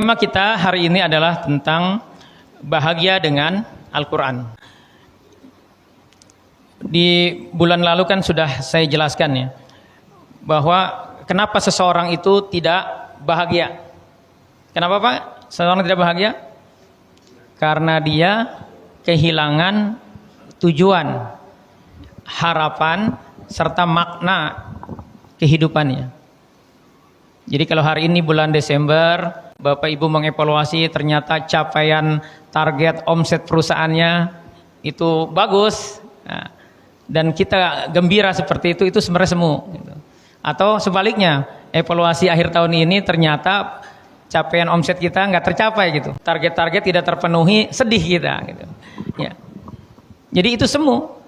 Tema kita hari ini adalah tentang bahagia dengan Al-Quran. Di bulan lalu kan sudah saya jelaskan ya, bahwa kenapa seseorang itu tidak bahagia. Kenapa Pak? Seseorang tidak bahagia? Karena dia kehilangan tujuan, harapan, serta makna kehidupannya. Jadi kalau hari ini bulan Desember, Bapak Ibu mengevaluasi ternyata capaian target omset perusahaannya itu bagus, nah, dan kita gembira seperti itu sebenarnya semu. Gitu. Atau sebaliknya, evaluasi akhir tahun ini ternyata capaian omset kita nggak tercapai gitu, target-target tidak terpenuhi, sedih kita. Gitu. Ya. Jadi itu semu.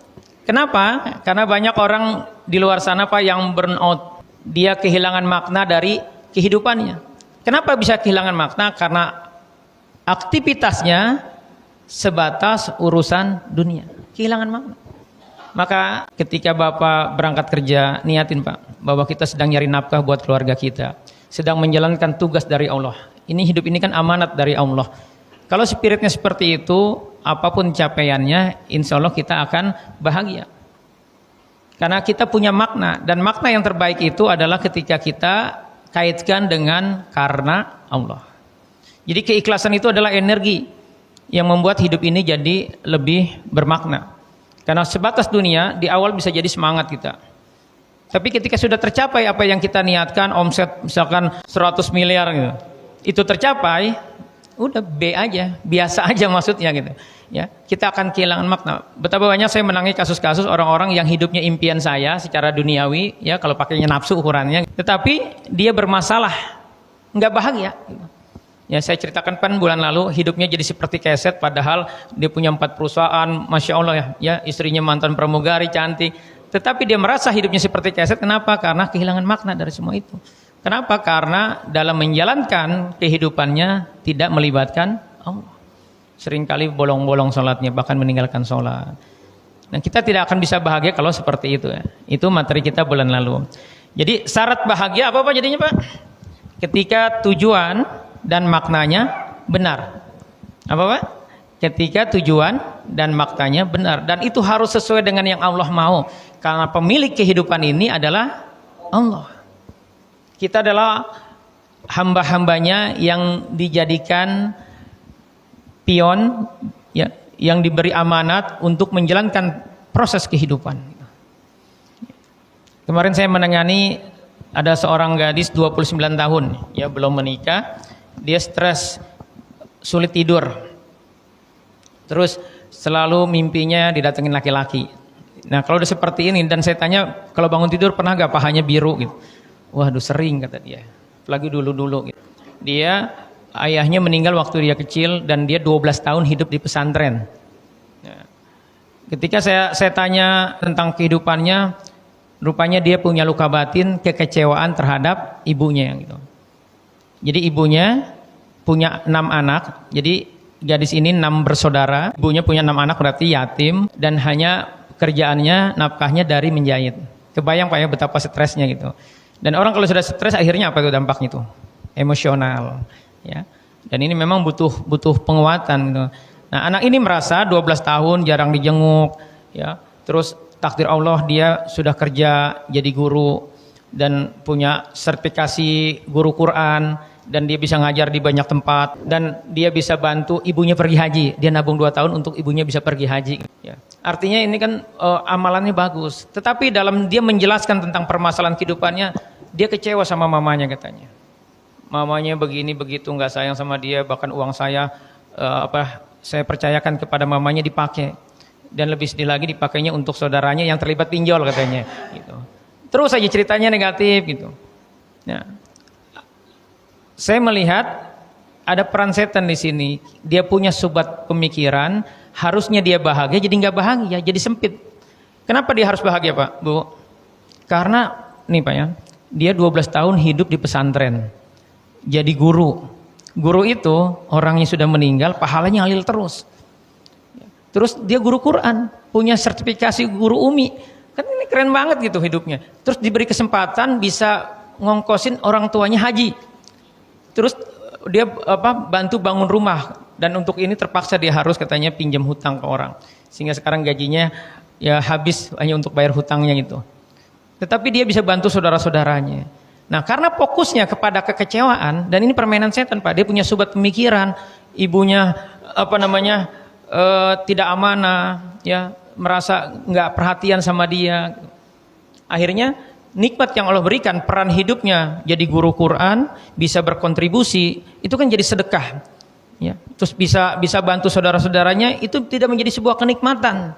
Kenapa? Karena banyak orang di luar sana Pak yang burnout, dia kehilangan makna dari kehidupannya. Kenapa bisa kehilangan makna? Karena aktivitasnya sebatas urusan dunia, kehilangan makna. Maka ketika Bapak berangkat kerja, niatin Pak, bahwa kita sedang nyari nafkah buat keluarga kita, sedang menjalankan tugas dari Allah. Ini hidup ini kan amanat dari Allah. Kalau spiritnya seperti itu, apapun capaiannya, insya Allah kita akan bahagia. Karena kita punya makna, dan makna yang terbaik itu adalah ketika kita kaitkan dengan karena Allah. Jadi keikhlasan itu adalah energi yang membuat hidup ini jadi lebih bermakna. Karena sebatas dunia di awal bisa jadi semangat kita. Tapi ketika sudah tercapai apa yang kita niatkan, omset misalkan 100 miliar gitu, itu tercapai, udah B aja, biasa aja maksudnya gitu. Ya, kita akan kehilangan makna. Betapa banyak saya menangani kasus-kasus orang-orang yang hidupnya impian saya secara duniawi, ya kalau pakainya nafsu ukurannya, tetapi dia bermasalah, nggak bahagia. Ya saya ceritakan kan bulan lalu hidupnya jadi seperti keset, padahal dia punya 4 perusahaan, masya Allah ya, istrinya mantan pramugari cantik, tetapi dia merasa hidupnya seperti keset. Kenapa? Karena kehilangan makna dari semua itu. Kenapa? Karena dalam menjalankan kehidupannya tidak melibatkan Allah. Seringkali bolong-bolong sholatnya, bahkan meninggalkan sholat. Dan kita tidak akan bisa bahagia kalau seperti itu ya. Itu materi kita bulan lalu. Jadi syarat bahagia apa Pak jadinya Pak? Ketika tujuan dan maknanya benar. Apa Pak? Ketika tujuan dan maknanya benar. Dan itu harus sesuai dengan yang Allah mau. Karena pemilik kehidupan ini adalah Allah. Kita adalah hamba-hambanya yang dijadikan pion ya, yang diberi amanat untuk menjalankan proses kehidupan. Kemarin saya menangani ada seorang gadis 29 tahun ya, belum menikah, dia stres, sulit tidur, terus selalu mimpinya didatengin laki-laki. Nah kalau udah seperti ini, dan saya tanya kalau bangun tidur pernah gak pahanya biru gitu, waduh sering kata dia, apalagi dulu-dulu gitu. Dia ayahnya meninggal waktu dia kecil dan dia 12 tahun hidup di pesantren. Ketika saya tanya tentang kehidupannya, rupanya dia punya luka batin, kekecewaan terhadap ibunya gitu. Jadi ibunya punya 6 anak, jadi gadis ini 6 bersaudara, ibunya punya 6 anak berarti yatim, dan hanya kerjaannya, nafkahnya dari menjahit. Kebayang Pak ya betapa stresnya gitu. Dan orang kalau sudah stres akhirnya apa itu dampaknya itu? Emosional. Ya, dan ini memang butuh penguatan gitu. Nah anak ini merasa 12 tahun jarang dijenguk ya, terus takdir Allah dia sudah kerja jadi guru dan punya sertifikasi guru Quran, dan dia bisa ngajar di banyak tempat, dan dia bisa bantu ibunya pergi haji. Dia nabung 2 tahun untuk ibunya bisa pergi haji ya. Artinya ini kan amalannya bagus, tetapi dalam dia menjelaskan tentang permasalahan kehidupannya, dia kecewa sama mamanya katanya. Mamanya begini begitu, nggak sayang sama dia, bahkan uang saya saya percayakan kepada mamanya dipakai, dan lebih sedih lagi dipakainya untuk saudaranya yang terlibat pinjol katanya gitu. Terus aja ceritanya negatif gitu. Nah, saya melihat ada peran setan di sini. Dia punya subat pemikiran, harusnya dia bahagia jadi nggak bahagia, jadi sempit. Kenapa dia harus bahagia Pak, Bu? Karena nih Pak ya, dia 12 tahun hidup di pesantren, jadi guru. Guru itu orangnya sudah meninggal, pahalanya ngalir terus. Terus dia guru Quran, punya sertifikasi guru Umi. Kan ini keren banget gitu hidupnya. Terus diberi kesempatan bisa ngongkosin orang tuanya haji. Terus dia bantu bangun rumah, dan untuk ini terpaksa dia harus katanya pinjam hutang ke orang, sehingga sekarang gajinya ya habis hanya untuk bayar hutangnya itu. Tetapi dia bisa bantu saudara-saudaranya. Nah, karena fokusnya kepada kekecewaan, dan ini permainan setan Pak, dia punya sobat pemikiran, ibunya tidak amanah, ya, merasa nggak perhatian sama dia. Akhirnya nikmat yang Allah berikan, peran hidupnya jadi guru Quran, bisa berkontribusi, itu kan jadi sedekah, ya. Terus bisa bantu saudara-saudaranya, itu tidak menjadi sebuah kenikmatan.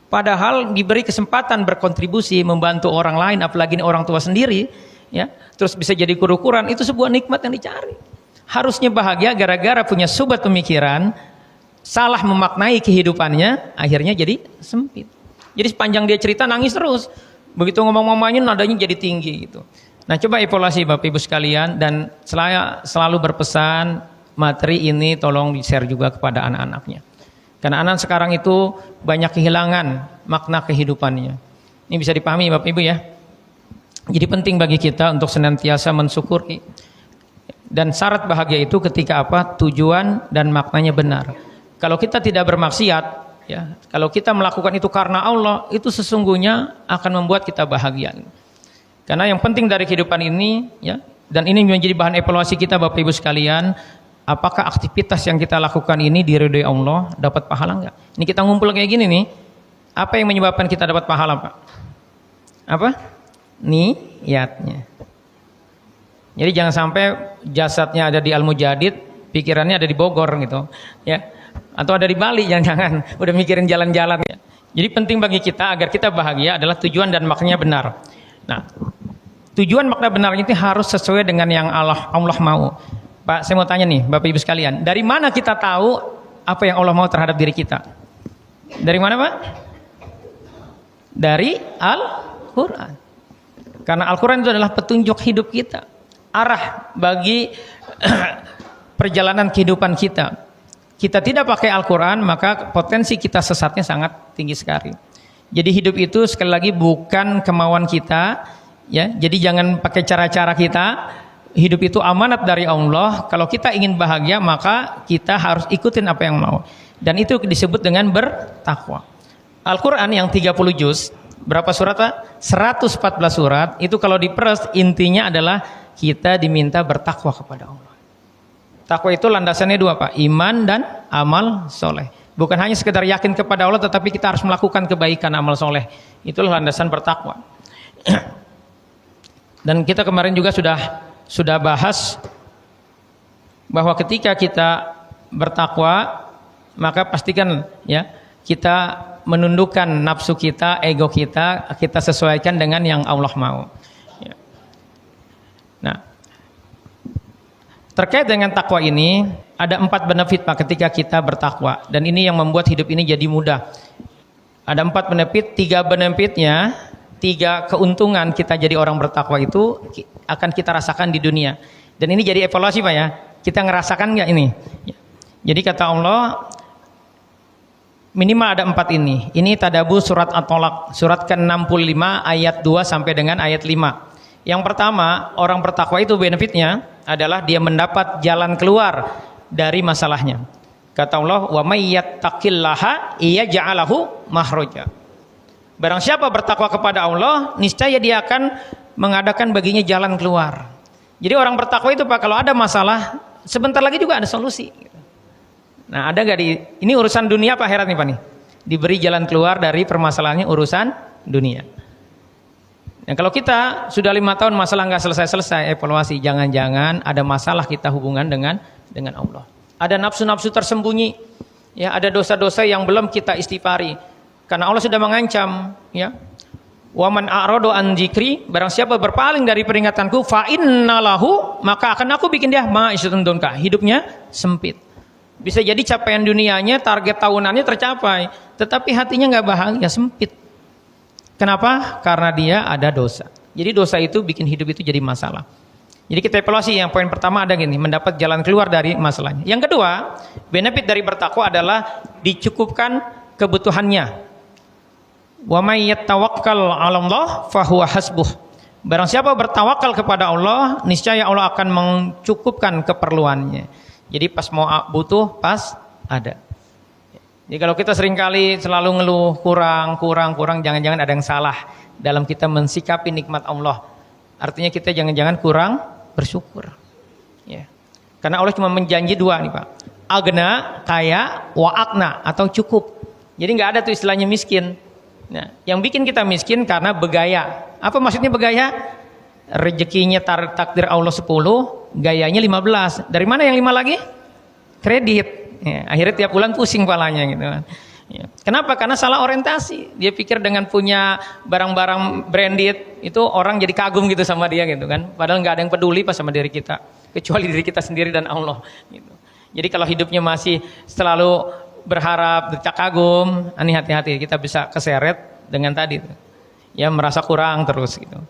Padahal diberi kesempatan berkontribusi, membantu orang lain, apalagi orang tua sendiri, ya. Terus bisa jadi guru Quran, itu sebuah nikmat yang dicari. Harusnya bahagia gara-gara punya sobat pemikiran, salah memaknai kehidupannya, akhirnya jadi sempit. Jadi sepanjang dia cerita nangis terus. Begitu ngomong-ngomongnya nadanya jadi tinggi gitu. Nah, coba evaluasi Bapak Ibu sekalian, dan saya selalu berpesan materi ini tolong di-share juga kepada anak-anaknya. Karena anak sekarang itu banyak kehilangan makna kehidupannya. Ini bisa dipahami Bapak Ibu ya. Jadi penting bagi kita untuk senantiasa mensyukuri. Dan syarat bahagia itu ketika tujuan dan maknanya benar. Kalau kita tidak bermaksiat, ya, kalau kita melakukan itu karena Allah, itu sesungguhnya akan membuat kita bahagia. Karena yang penting dari kehidupan ini, ya, dan ini menjadi bahan evaluasi kita Bapak Ibu sekalian, apakah aktivitas yang kita lakukan ini diridhoi Allah, dapat pahala enggak? Ini kita ngumpul kayak gini nih, apa yang menyebabkan kita dapat pahala Pak? Apa? Niatnya. Jadi jangan sampai jasadnya ada di Al-Mujadid, pikirannya ada di Bogor gitu, ya. Atau ada di Bali, jangan-jangan udah mikirin jalan-jalan ya. Jadi penting bagi kita agar kita bahagia adalah tujuan dan maknanya benar. Nah, tujuan makna benarnya itu harus sesuai dengan yang Allah mau. Pak, saya mau tanya nih Bapak Ibu sekalian, dari mana kita tahu apa yang Allah mau terhadap diri kita? Dari mana Pak? Dari Al-Quran. Karena Al-Quran itu adalah petunjuk hidup kita, arah bagi perjalanan kehidupan kita. Kita tidak pakai Al-Quran, maka potensi kita sesatnya sangat tinggi sekali. Jadi hidup itu sekali lagi bukan kemauan kita, ya. Jadi jangan pakai cara-cara kita. Hidup itu amanat dari Allah. Kalau kita ingin bahagia, maka kita harus ikutin apa yang mau. Dan itu disebut dengan bertakwa. Al-Quran yang 30 juz, berapa surat Pak? 114 surat. Itu kalau diperas, intinya adalah kita diminta bertakwa kepada Allah. Takwa itu landasannya dua Pak, iman dan amal soleh. Bukan hanya sekedar yakin kepada Allah, tetapi kita harus melakukan kebaikan, amal soleh. Itulah landasan bertakwa. Dan kita kemarin juga sudah bahas bahwa ketika kita bertakwa, maka pastikan ya kita menundukkan nafsu kita, ego kita sesuaikan dengan yang Allah mau. Ya. Nah, terkait dengan takwa ini, ada 4 benefit Pak ketika kita bertakwa. Dan ini yang membuat hidup ini jadi mudah. Ada 4 benefit, 3 benefitnya, 3 keuntungan kita jadi orang bertakwa itu akan kita rasakan di dunia. Dan ini jadi evaluasi Pak ya. Kita ngerasakan nggak ini? Jadi kata Allah, minimal ada 4 ini. Ini tadabbur surat At-Tolak, surat ke-65 ayat 2 sampai dengan ayat 5. Yang pertama, orang bertakwa itu benefitnya adalah dia mendapat jalan keluar dari masalahnya. Kata Allah, wa may yattaqillaha yaj'alahu makhraja. Barang siapa bertakwa kepada Allah, niscaya dia akan mengadakan baginya jalan keluar. Jadi orang bertakwa itu Pak, kalau ada masalah, sebentar lagi juga ada solusi. Nah, ada nggak ini urusan dunia apa akhirat nih Pak nih? Diberi jalan keluar dari permasalahannya urusan dunia. Nah, kalau kita sudah 5 tahun masalah nggak selesai-selesai, evaluasi, jangan-jangan ada masalah kita hubungan dengan Allah. Ada nafsu-nafsu tersembunyi, ya, ada dosa-dosa yang belum kita istighfari. Karena Allah sudah mengancam, ya. Wa man a'rada an dzikri, barang siapa berpaling dari peringatanku, fa innalahu, maka akan aku bikin dia ma'isyatan donka, hidupnya sempit. Bisa jadi capaian dunianya, target tahunannya tercapai, tetapi hatinya nggak bahagia, sempit. Kenapa? Karena dia ada dosa. Jadi dosa itu bikin hidup itu jadi masalah. Jadi kita evaluasi, yang poin pertama ada gini, mendapat jalan keluar dari masalahnya. Yang kedua, benefit dari bertakwa adalah dicukupkan kebutuhannya. Wa may yatawakkal 'ala Allah fa huwa hasbuh. Barang siapa bertawakal kepada Allah, niscaya Allah akan mencukupkan keperluannya. Jadi pas mau butuh, pas ada. Jadi kalau kita seringkali selalu ngeluh kurang, jangan-jangan ada yang salah dalam kita mensikapi nikmat Allah. Artinya kita jangan-jangan kurang bersyukur. Ya. Karena Allah cuma menjanji dua nih Pak. Agna, kaya, wa akna atau cukup. Jadi nggak ada tuh istilahnya miskin. Nah, yang bikin kita miskin karena begaya. Apa maksudnya begaya? Rezekinya takdir Allah 10, gayanya 15. Dari mana yang 5 lagi? Kredit. Ya, akhirnya tiap bulan pusing kepalanya gitu kan. Ya. Kenapa? Karena salah orientasi. Dia pikir dengan punya barang-barang branded itu orang jadi kagum gitu sama dia gitu kan. Padahal nggak ada yang peduli pas sama diri kita, kecuali diri kita sendiri dan Allah. Gitu. Jadi kalau hidupnya masih selalu berharap decak kagum, ini hati-hati kita bisa keseret dengan tadi tuh. Ya merasa kurang terus gitu.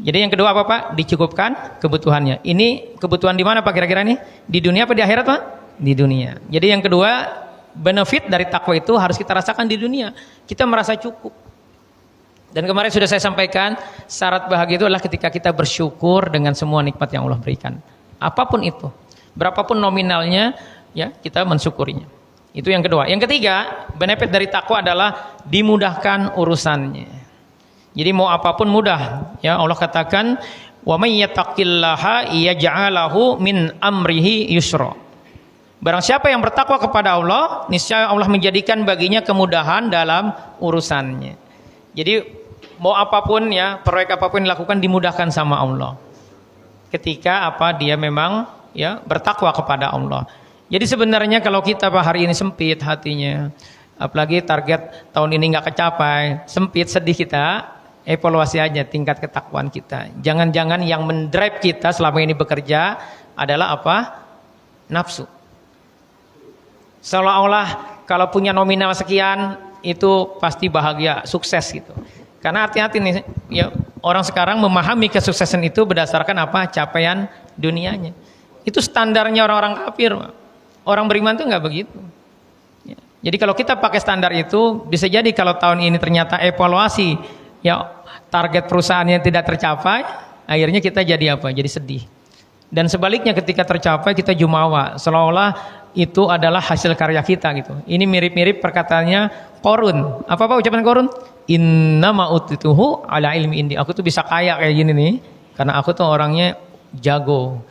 Jadi yang kedua apa Pak? Dicukupkan kebutuhannya. Ini kebutuhan di mana Pak kira-kira nih? Di dunia apa di akhirat Pak? Di dunia. Jadi yang kedua, benefit dari takwa itu harus kita rasakan di dunia. Kita merasa cukup. Dan kemarin sudah saya sampaikan, syarat bahagia itu adalah ketika kita bersyukur dengan semua nikmat yang Allah berikan. Apapun itu, berapapun nominalnya, ya kita mensyukurinya. Itu yang kedua. Yang ketiga, benefit dari takwa adalah dimudahkan urusannya. Jadi mau apapun mudah. Ya Allah katakan, wa may yattaqillaha yaj'alahu min amrihi yusra. Barang siapa yang bertakwa kepada Allah, niscaya Allah menjadikan baginya kemudahan dalam urusannya. Jadi mau apapun ya, proyek apapun dilakukan dimudahkan sama Allah. Ketika dia memang ya bertakwa kepada Allah. Jadi sebenarnya kalau kita hari ini sempit hatinya, apalagi target tahun ini nggak kecapai, sempit, sedih kita, evaluasi aja tingkat ketakwaan kita. Jangan-jangan yang mendrive kita selama ini bekerja adalah nafsu. Seolah-olah kalau punya nominal sekian itu pasti bahagia, sukses gitu. Karena hati-hati nih, ya orang sekarang memahami kesuksesan itu berdasarkan capaian dunianya. Itu standarnya orang-orang kafir. Orang beriman itu nggak begitu. Ya. Jadi kalau kita pakai standar itu, bisa jadi kalau tahun ini ternyata evaluasi, ya target perusahaannya tidak tercapai, akhirnya kita jadi Jadi sedih. Dan sebaliknya ketika tercapai kita jumawa, seolah-olah itu adalah hasil karya kita gitu. Ini mirip-mirip perkataannya Qarun. Apa ucapan Qarun? Innama utituhu ala ilmi indi. Aku tuh bisa kaya kayak gini nih karena aku tuh orangnya jago,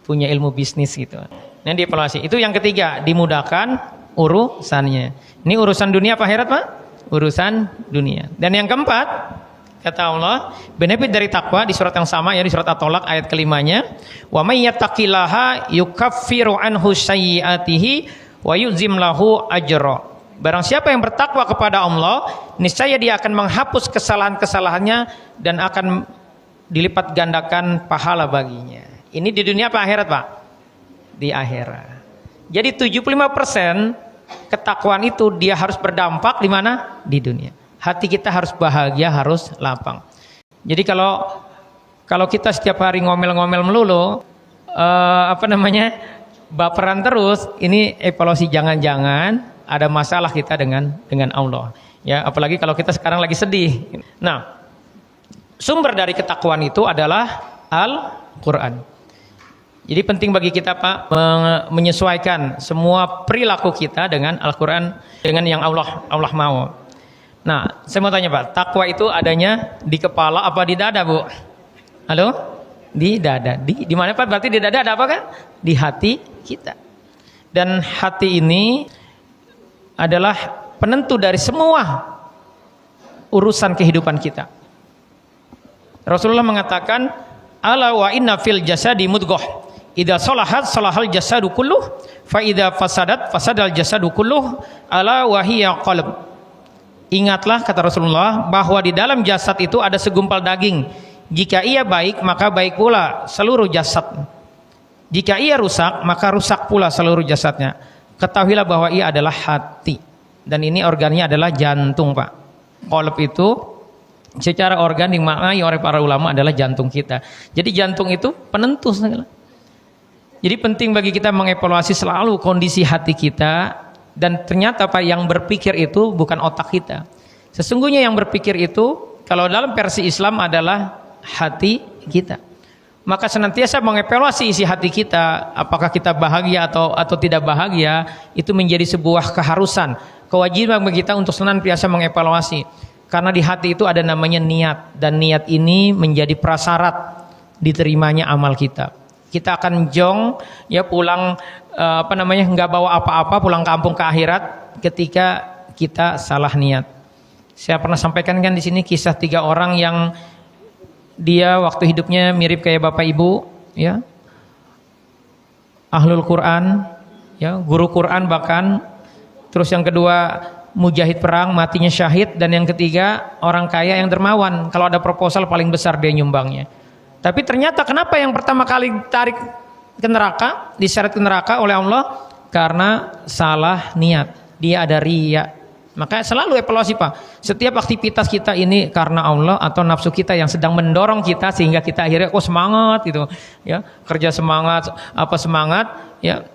punya ilmu bisnis gitu. Nah, dievaluasi. Itu yang ketiga, dimudahkan urusannya. Ini urusan dunia apa akhirat, Pak? Urusan dunia. Dan yang keempat, kata Allah, benefit dari takwa di surat yang sama ya, di surat At-Tolak ayat kelimanya, wa may yattaqillaha yukaffiru anhu sayyi'atihi wa yuzim lahu ajra. Barang siapa yang bertakwa kepada Allah, niscaya dia akan menghapus kesalahan-kesalahannya dan akan dilipat gandakan pahala baginya. Ini di dunia apa akhirat, Pak? Di akhirat. Jadi 75% ketakwaan itu dia harus berdampak di mana? Di dunia. Hati kita harus bahagia, harus lapang. Jadi kalau kita setiap hari ngomel-ngomel melulu, baperan terus, ini evaluasi jangan-jangan ada masalah kita dengan Allah. Ya, apalagi kalau kita sekarang lagi sedih. Nah, sumber dari ketakwaan itu adalah Al-Qur'an. Jadi penting bagi kita Pak menyesuaikan semua perilaku kita dengan Al-Qur'an, dengan yang Allah mau. Nah, saya mau tanya Pak, takwa itu adanya di kepala apa di dada, Bu? Halo? Di dada. Di mana Pak? Berarti di dada ada apa kan? Di hati kita. Dan hati ini adalah penentu dari semua urusan kehidupan kita. Rasulullah mengatakan, "Ala wa inna fil jasadi mudghah. Idza salahat salahal jasadu kulluh, fa idza fasadat fasadal jasadu kulluh, ala wa hiya qalb." Ingatlah, kata Rasulullah, bahwa di dalam jasad itu ada segumpal daging. Jika ia baik, maka baik pula seluruh jasad. Jika ia rusak, maka rusak pula seluruh jasadnya. Ketahuilah bahwa ia adalah hati. Dan ini organnya adalah jantung, Pak. Qalb itu secara organ dimaknai oleh para ulama adalah jantung kita. Jadi jantung itu penentu segala. Jadi penting bagi kita mengevaluasi selalu kondisi hati kita. Dan ternyata Pak, yang berpikir itu bukan otak kita. Sesungguhnya yang berpikir itu kalau dalam versi Islam adalah hati kita. Maka senantiasa mengevaluasi isi hati kita, apakah kita bahagia atau tidak bahagia, itu menjadi sebuah keharusan, kewajiban bagi kita untuk senantiasa mengevaluasi. Karena di hati itu ada namanya niat, dan niat ini menjadi prasyarat diterimanya amal kita. Kita akan jong ya pulang nggak bawa apa-apa, pulang kampung ke akhirat ketika kita salah niat. Saya pernah sampaikan kan di sini kisah 3 orang yang dia waktu hidupnya mirip kayak bapak ibu, ya, ahlul Quran, ya, guru Quran bahkan. Terus yang kedua mujahid perang, matinya syahid, dan yang ketiga orang kaya yang dermawan. Kalau ada proposal paling besar dia nyumbangnya. Tapi ternyata kenapa yang pertama kali tarik ke neraka, diseret ke neraka oleh Allah? Karena salah niat. Dia ada riya. Maka selalu evaluasi Pak. Setiap aktivitas kita ini karena Allah atau nafsu kita yang sedang mendorong kita sehingga kita akhirnya semangat gitu, ya, kerja semangat, semangat, ya.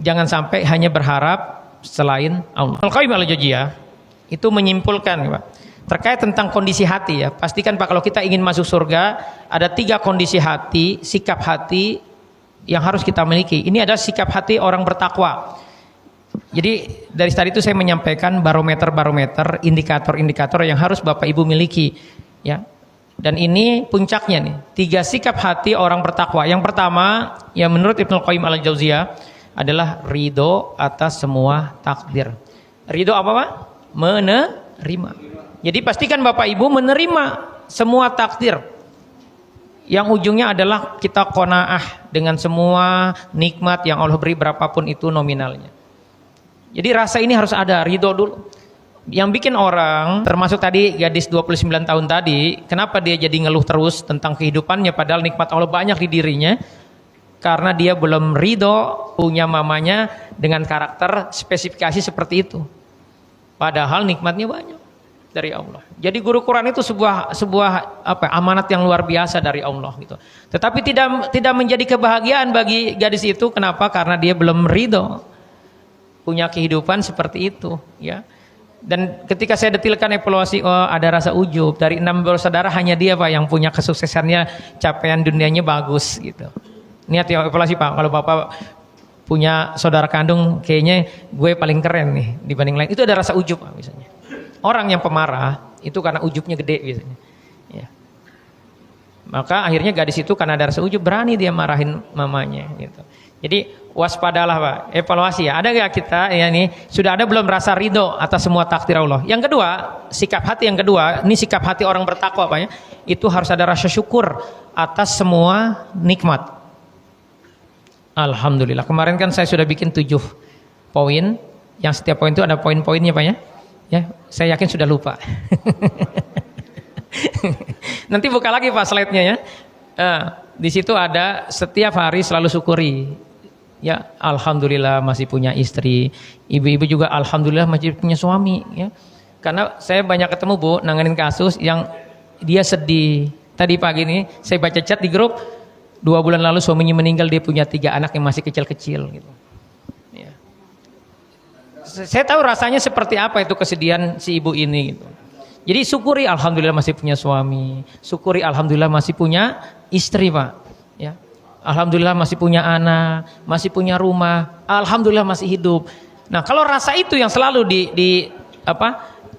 Jangan sampai hanya berharap selain Allah. Al-Qayyim al-Jauziyah itu menyimpulkan Pak, terkait tentang kondisi hati ya. Pastikan Pak, kalau kita ingin masuk surga ada 3 kondisi hati, sikap hati yang harus kita miliki. Ini adalah sikap hati orang bertakwa. Jadi dari tadi itu saya menyampaikan barometer-barometer, indikator-indikator yang harus Bapak Ibu miliki, ya. Dan ini puncaknya nih, 3 sikap hati orang bertakwa. Yang pertama, yang menurut Ibnu Qayyim al-Jauziyah adalah ridho atas semua takdir. Ridho apa Pak? Menerima. Jadi pastikan Bapak Ibu menerima semua takdir. Yang ujungnya adalah kita qanaah dengan semua nikmat yang Allah beri berapapun itu nominalnya. Jadi rasa ini harus ada, ridho dulu. Yang bikin orang, termasuk tadi gadis 29 tahun tadi, kenapa dia jadi ngeluh terus tentang kehidupannya padahal nikmat Allah banyak di dirinya? Karena dia belum ridho punya mamanya dengan karakter spesifikasi seperti itu. Padahal nikmatnya banyak dari Allah. Jadi guru Quran itu sebuah amanat yang luar biasa dari Allah gitu. Tetapi tidak menjadi kebahagiaan bagi gadis itu. Kenapa? Karena dia belum ridho punya kehidupan seperti itu, ya. Dan ketika saya detilkan evaluasi, ada rasa ujub dari 6 bersaudara hanya dia Pak yang punya kesuksesannya, capaian dunianya bagus gitu. Niat ya evaluasi Pak, kalau Bapak punya saudara kandung kayaknya gue paling keren nih dibanding lain, itu ada rasa ujub Pak misalnya. Orang yang pemarah itu karena ujubnya gede biasanya, ya. Maka akhirnya gadis itu karena ada rasa ujub berani dia marahin mamanya gitu. Jadi waspadalah Pak, evaluasi ya. Ada nggak kita ya nih sudah ada belum rasa ridho atas semua takdir Allah? Yang kedua, sikap hati yang kedua, ini sikap hati orang bertakwa Pak ya. Itu harus ada rasa syukur atas semua nikmat. Alhamdulillah. Kemarin kan saya sudah bikin 7 poin, yang setiap poin itu ada poin-poinnya Pak ya. Ya, saya yakin sudah lupa. Nanti buka lagi Pak slide-nya ya. Di situ ada setiap hari selalu syukuri. Ya, alhamdulillah masih punya istri. Ibu-ibu juga alhamdulillah masih punya suami, ya. Karena saya banyak ketemu Bu nanganin kasus yang dia sedih. Tadi pagi ini saya baca chat di grup, 2 bulan lalu suaminya meninggal, dia punya 3 anak yang masih kecil-kecil gitu. Ya. Saya tahu rasanya seperti apa itu kesedihan si ibu ini gitu. Jadi syukuri alhamdulillah masih punya suami, syukuri alhamdulillah masih punya istri Pak, ya. Alhamdulillah masih punya anak, masih punya rumah, alhamdulillah masih hidup. Nah, kalau rasa itu yang selalu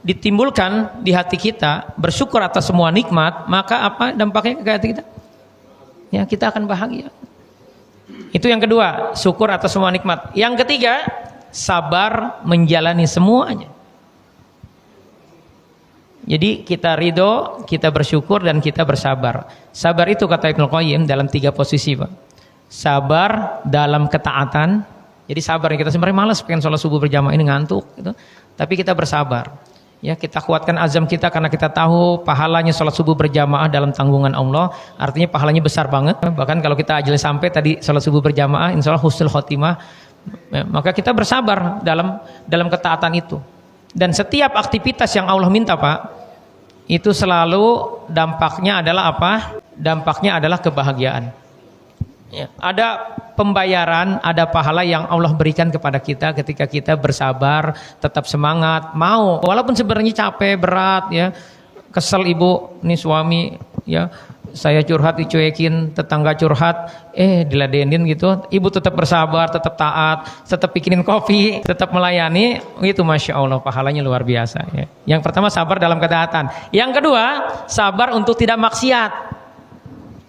ditimbulkan di hati kita, bersyukur atas semua nikmat, maka apa dampaknya ke hati kita? Ya, kita akan bahagia. Itu yang kedua, syukur atas semua nikmat. Yang ketiga, sabar menjalani semuanya. Jadi kita ridho, kita bersyukur, dan kita bersabar. Sabar itu kata Ibnu Qayyim dalam 3 posisi Pak. Sabar dalam ketaatan. Jadi sabar, kita sebenarnya malas pengen sholat subuh berjamaah ini ngantuk gitu. Tapi kita bersabar. Ya, kita kuatkan azam kita karena kita tahu pahalanya sholat subuh berjamaah dalam tanggungan Allah. Artinya pahalanya besar banget. Bahkan kalau kita ajal sampai tadi sholat subuh berjamaah, insya Allah husnul khotimah. Maka kita bersabar dalam ketaatan itu. Dan setiap aktivitas yang Allah minta Pak, itu selalu dampaknya adalah apa? Dampaknya adalah kebahagiaan. Ya, ada pembayaran, ada pahala yang Allah berikan kepada kita ketika kita bersabar, tetap semangat, mau walaupun sebenarnya capek, berat ya, kesel ibu nih suami ya, saya curhat dicuekin, tetangga curhat, diladenin gitu. Ibu tetap bersabar, tetap taat, tetap bikinin kopi, tetap melayani, gitu. Masya Allah, pahalanya luar biasa ya. Yang pertama sabar dalam ketaatan. Yang kedua, sabar untuk tidak maksiat.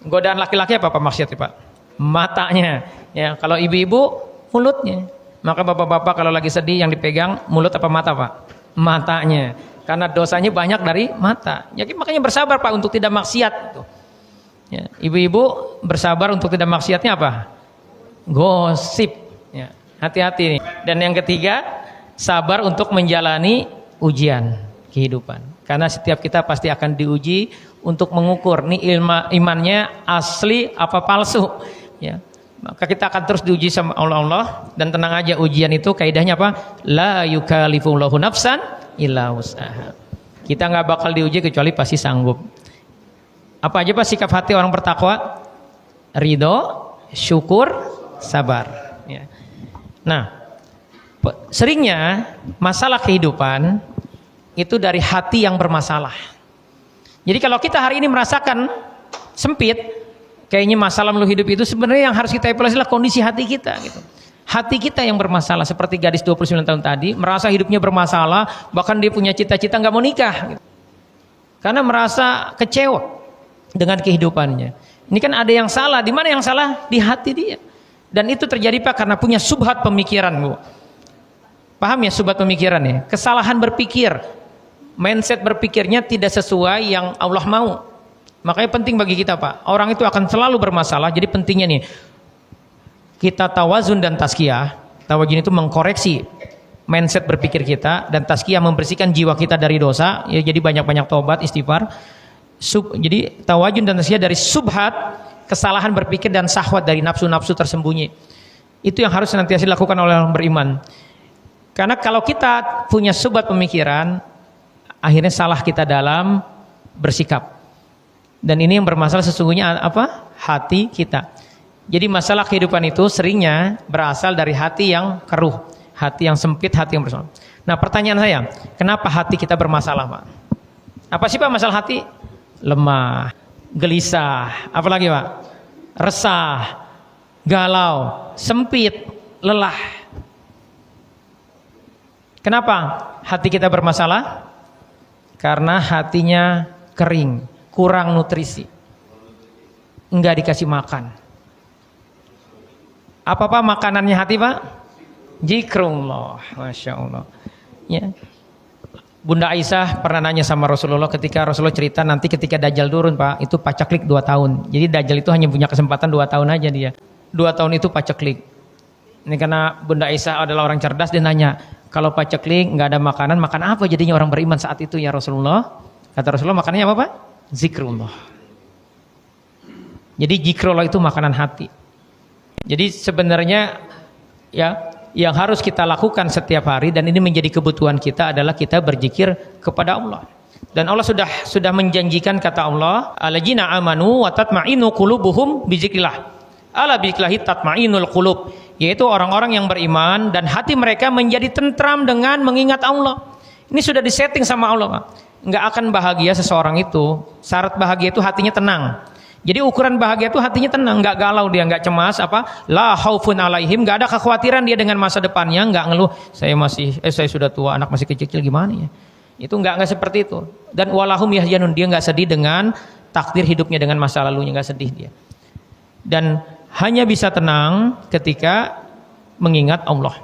Godaan laki-laki apa maksiat Pak? Matanya. Ya, kalau ibu-ibu mulutnya. Maka bapak-bapak kalau lagi sedih yang dipegang mulut apa mata Pak? Matanya. Karena dosanya banyak dari mata. Jadi makanya bersabar Pak untuk tidak maksiat. Ya, ibu-ibu bersabar untuk tidak maksiatnya apa? Gosip. Ya, hati-hati nih. Dan yang ketiga, sabar untuk menjalani ujian kehidupan. Karena setiap kita pasti akan diuji untuk mengukur nih imannya asli apa palsu. Ya. Maka kita akan terus diuji sama Allah, dan tenang aja, ujian itu kaidahnya apa? La yukallifullahu nafsan illa wus'aha. Kita nggak bakal diuji kecuali pasti sanggup. Apa aja Pak sikap hati orang bertakwa? Ridho, syukur, sabar. Ya. Nah, seringnya masalah kehidupan itu dari hati yang bermasalah. Jadi kalau kita hari ini merasakan sempit, kayaknya masalah melalui hidup itu sebenarnya yang harus kita evaluasi adalah kondisi hati kita gitu. Hati kita yang bermasalah, seperti gadis 29 tahun tadi, merasa hidupnya bermasalah, bahkan dia punya cita-cita nggak mau nikah gitu. Karena merasa kecewa dengan kehidupannya. Ini kan ada yang salah, di mana yang salah? Di hati dia. Dan itu terjadi Pak karena punya subhat pemikiran, Bu. Paham ya subhat pemikiran ya? Kesalahan berpikir, mindset berpikirnya tidak sesuai yang Allah mau. Makanya penting bagi kita Pak, orang itu akan selalu bermasalah. Jadi pentingnya nih kita tawazun dan tazkiyah. Tawazun itu mengkoreksi mindset berpikir kita, dan tazkiyah membersihkan jiwa kita dari dosa. Ya, jadi banyak-banyak taubat, istighfar. Jadi tawazun dan tazkiyah dari subhat, kesalahan berpikir, dan syahwat dari nafsu-nafsu tersembunyi. Itu yang harus senantiasa dilakukan oleh orang beriman. Karena kalau kita punya subhat pemikiran, akhirnya salah kita dalam bersikap. Dan ini yang bermasalah sesungguhnya apa? Hati kita. Jadi masalah kehidupan itu seringnya berasal dari hati yang keruh, hati yang sempit, hati yang bermasalah. Nah pertanyaan saya, kenapa hati kita bermasalah Pak? Apa sih Pak masalah hati? Lemah, gelisah, apalagi Pak? Resah, galau, sempit, lelah. Kenapa hati kita bermasalah? Karena hatinya kering, kurang nutrisi, enggak dikasih makan. Apa Pak makanannya hati Pak? Zikrullah, Masya Allah ya. Bunda Aisyah pernah nanya sama Rasulullah ketika Rasulullah cerita nanti ketika Dajjal turun Pak, itu pacaklik 2 tahun. Jadi Dajjal itu hanya punya kesempatan 2 tahun aja dia. 2 tahun itu pacaklik. Ini karena Bunda Aisyah adalah orang cerdas, dia nanya, kalau pacaklik nggak ada makanan, makan apa jadinya orang beriman saat itu ya Rasulullah? Kata Rasulullah, makanannya apa Pak? Zikrullah. Jadi zikrullah itu makanan hati. Jadi sebenarnya ya yang harus kita lakukan setiap hari, dan ini menjadi kebutuhan kita, adalah kita berzikir kepada Allah. Dan Allah sudah menjanjikan, kata Allah, alladzina amanu wa tatma'innu qulubuhum bizikrillah. Ala bizikrillahi tatma'innul qulub, yaitu orang-orang yang beriman dan hati mereka menjadi tentram dengan mengingat Allah. Ini sudah disetting sama Allah Pak. Nggak akan bahagia seseorang itu, syarat bahagia itu hatinya tenang. Jadi ukuran bahagia itu hatinya tenang, nggak galau dia, nggak cemas, la khaufun alaihim, nggak ada kekhawatiran dia dengan masa depannya, nggak ngeluh, saya sudah tua, anak masih kecil gimana ya? Itu nggak seperti itu. Dan walahum yahyanun, dia nggak sedih dengan takdir hidupnya, dengan masa lalunya, nggak sedih dia. Dan hanya bisa tenang ketika mengingat Allah.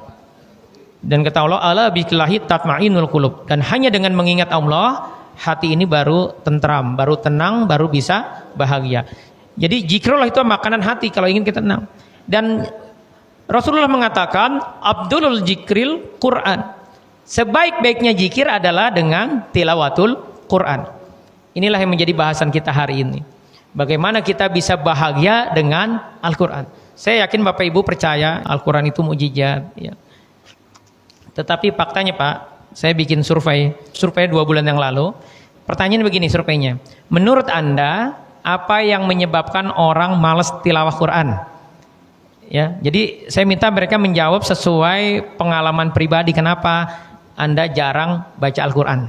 Dan kata Allah, ala bikillahi tatma'innul qulub, dan hanya dengan mengingat Allah hati ini baru tentram, baru tenang, baru bisa bahagia. Jadi zikrullah itu makanan hati kalau ingin kita tenang. Dan Rasulullah mengatakan abdulul zikril Quran. Sebaik-baiknya zikir adalah dengan tilawatul Quran. Inilah yang menjadi bahasan kita hari ini. Bagaimana kita bisa bahagia dengan Al-Quran. Saya yakin Bapak Ibu percaya Al-Quran itu mukjizat ya. Tetapi faktanya Pak, saya bikin survei 2 bulan yang lalu. Pertanyaan begini surveinya. Menurut Anda, apa yang menyebabkan orang malas tilawah Quran? Ya, jadi saya minta mereka menjawab sesuai pengalaman pribadi. Kenapa Anda jarang baca Al-Quran?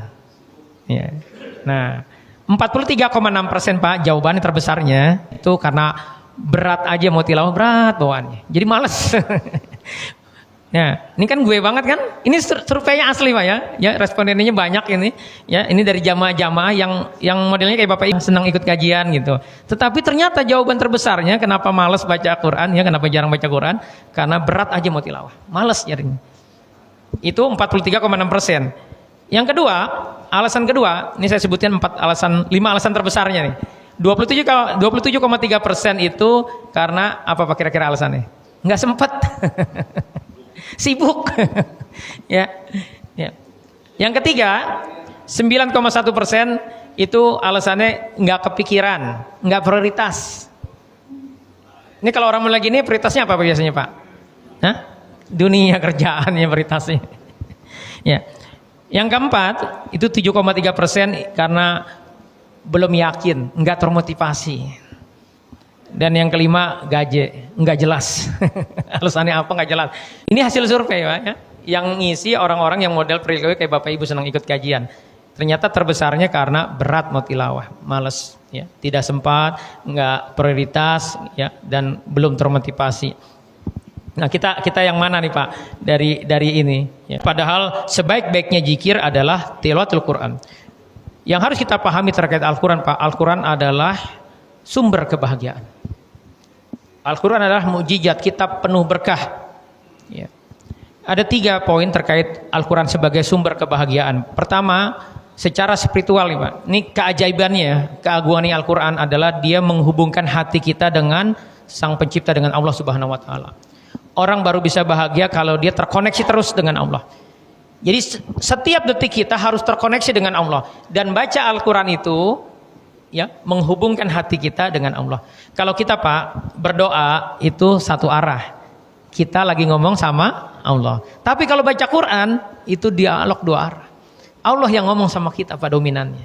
Ya. Nah, 43,6% Pak, jawabannya terbesarnya itu karena berat aja mau tilawah, berat bawaannya. Jadi males. Ya, ini kan gue banget kan? Ini surveinya asli Pak ya. Ya, respondennya banyak ini. Ya, ini dari jamaah-jamaah yang modelnya kayak Bapak Ibu senang ikut kajian gitu. Tetapi ternyata jawaban terbesarnya kenapa males baca Quran ya, kenapa jarang baca Quran? Karena berat aja mau tilawah. Males jadinya. Itu 43,6%. Yang kedua, alasan kedua, ini saya sebutkan 5 alasan terbesarnya nih. 27,3% itu karena apa Pak kira-kira alasannya? Nggak sempat. Sibuk. Ya. Ya. Yang ketiga, 9,1% itu alasannya nggak kepikiran, nggak prioritas. Ini kalau orang mulai gini prioritasnya apa biasanya Pak? Hah? Dunia kerjaannya prioritasnya. Ya. Yang keempat itu 7,3% karena belum yakin, nggak termotivasi. Dan yang kelima gaje, nggak jelas. Alasannya apa nggak jelas. Ini hasil survei Pak ya, yang ngisi orang-orang yang model perilaku kayak Bapak Ibu senang ikut kajian. Ternyata terbesarnya karena berat mau tilawah, males, ya, tidak sempat, nggak prioritas, ya, dan belum termotivasi. Nah kita yang mana nih Pak dari ini? Ya. Padahal sebaik-baiknya zikir adalah tilawatul Quran. Yang harus kita pahami terkait Al-Quran Pak, Al-Quran adalah sumber kebahagiaan. Al-Quran adalah mukjizat, kitab penuh berkah. Ya. Ada 3 poin terkait Al-Quran sebagai sumber kebahagiaan. Pertama, secara spiritual nih Pak. Ini keajaibannya, keagungan Al-Quran adalah dia menghubungkan hati kita dengan Sang Pencipta, dengan Allah Subhanahu Wa Taala. Orang baru bisa bahagia kalau dia terkoneksi terus dengan Allah. Jadi setiap detik kita harus terkoneksi dengan Allah. Dan baca Al-Quran itu ya menghubungkan hati kita dengan Allah. Kalau kita Pak berdoa itu satu arah, kita lagi ngomong sama Allah. Tapi kalau baca Quran itu dialog 2 arah. Allah yang ngomong sama kita Pak dominannya.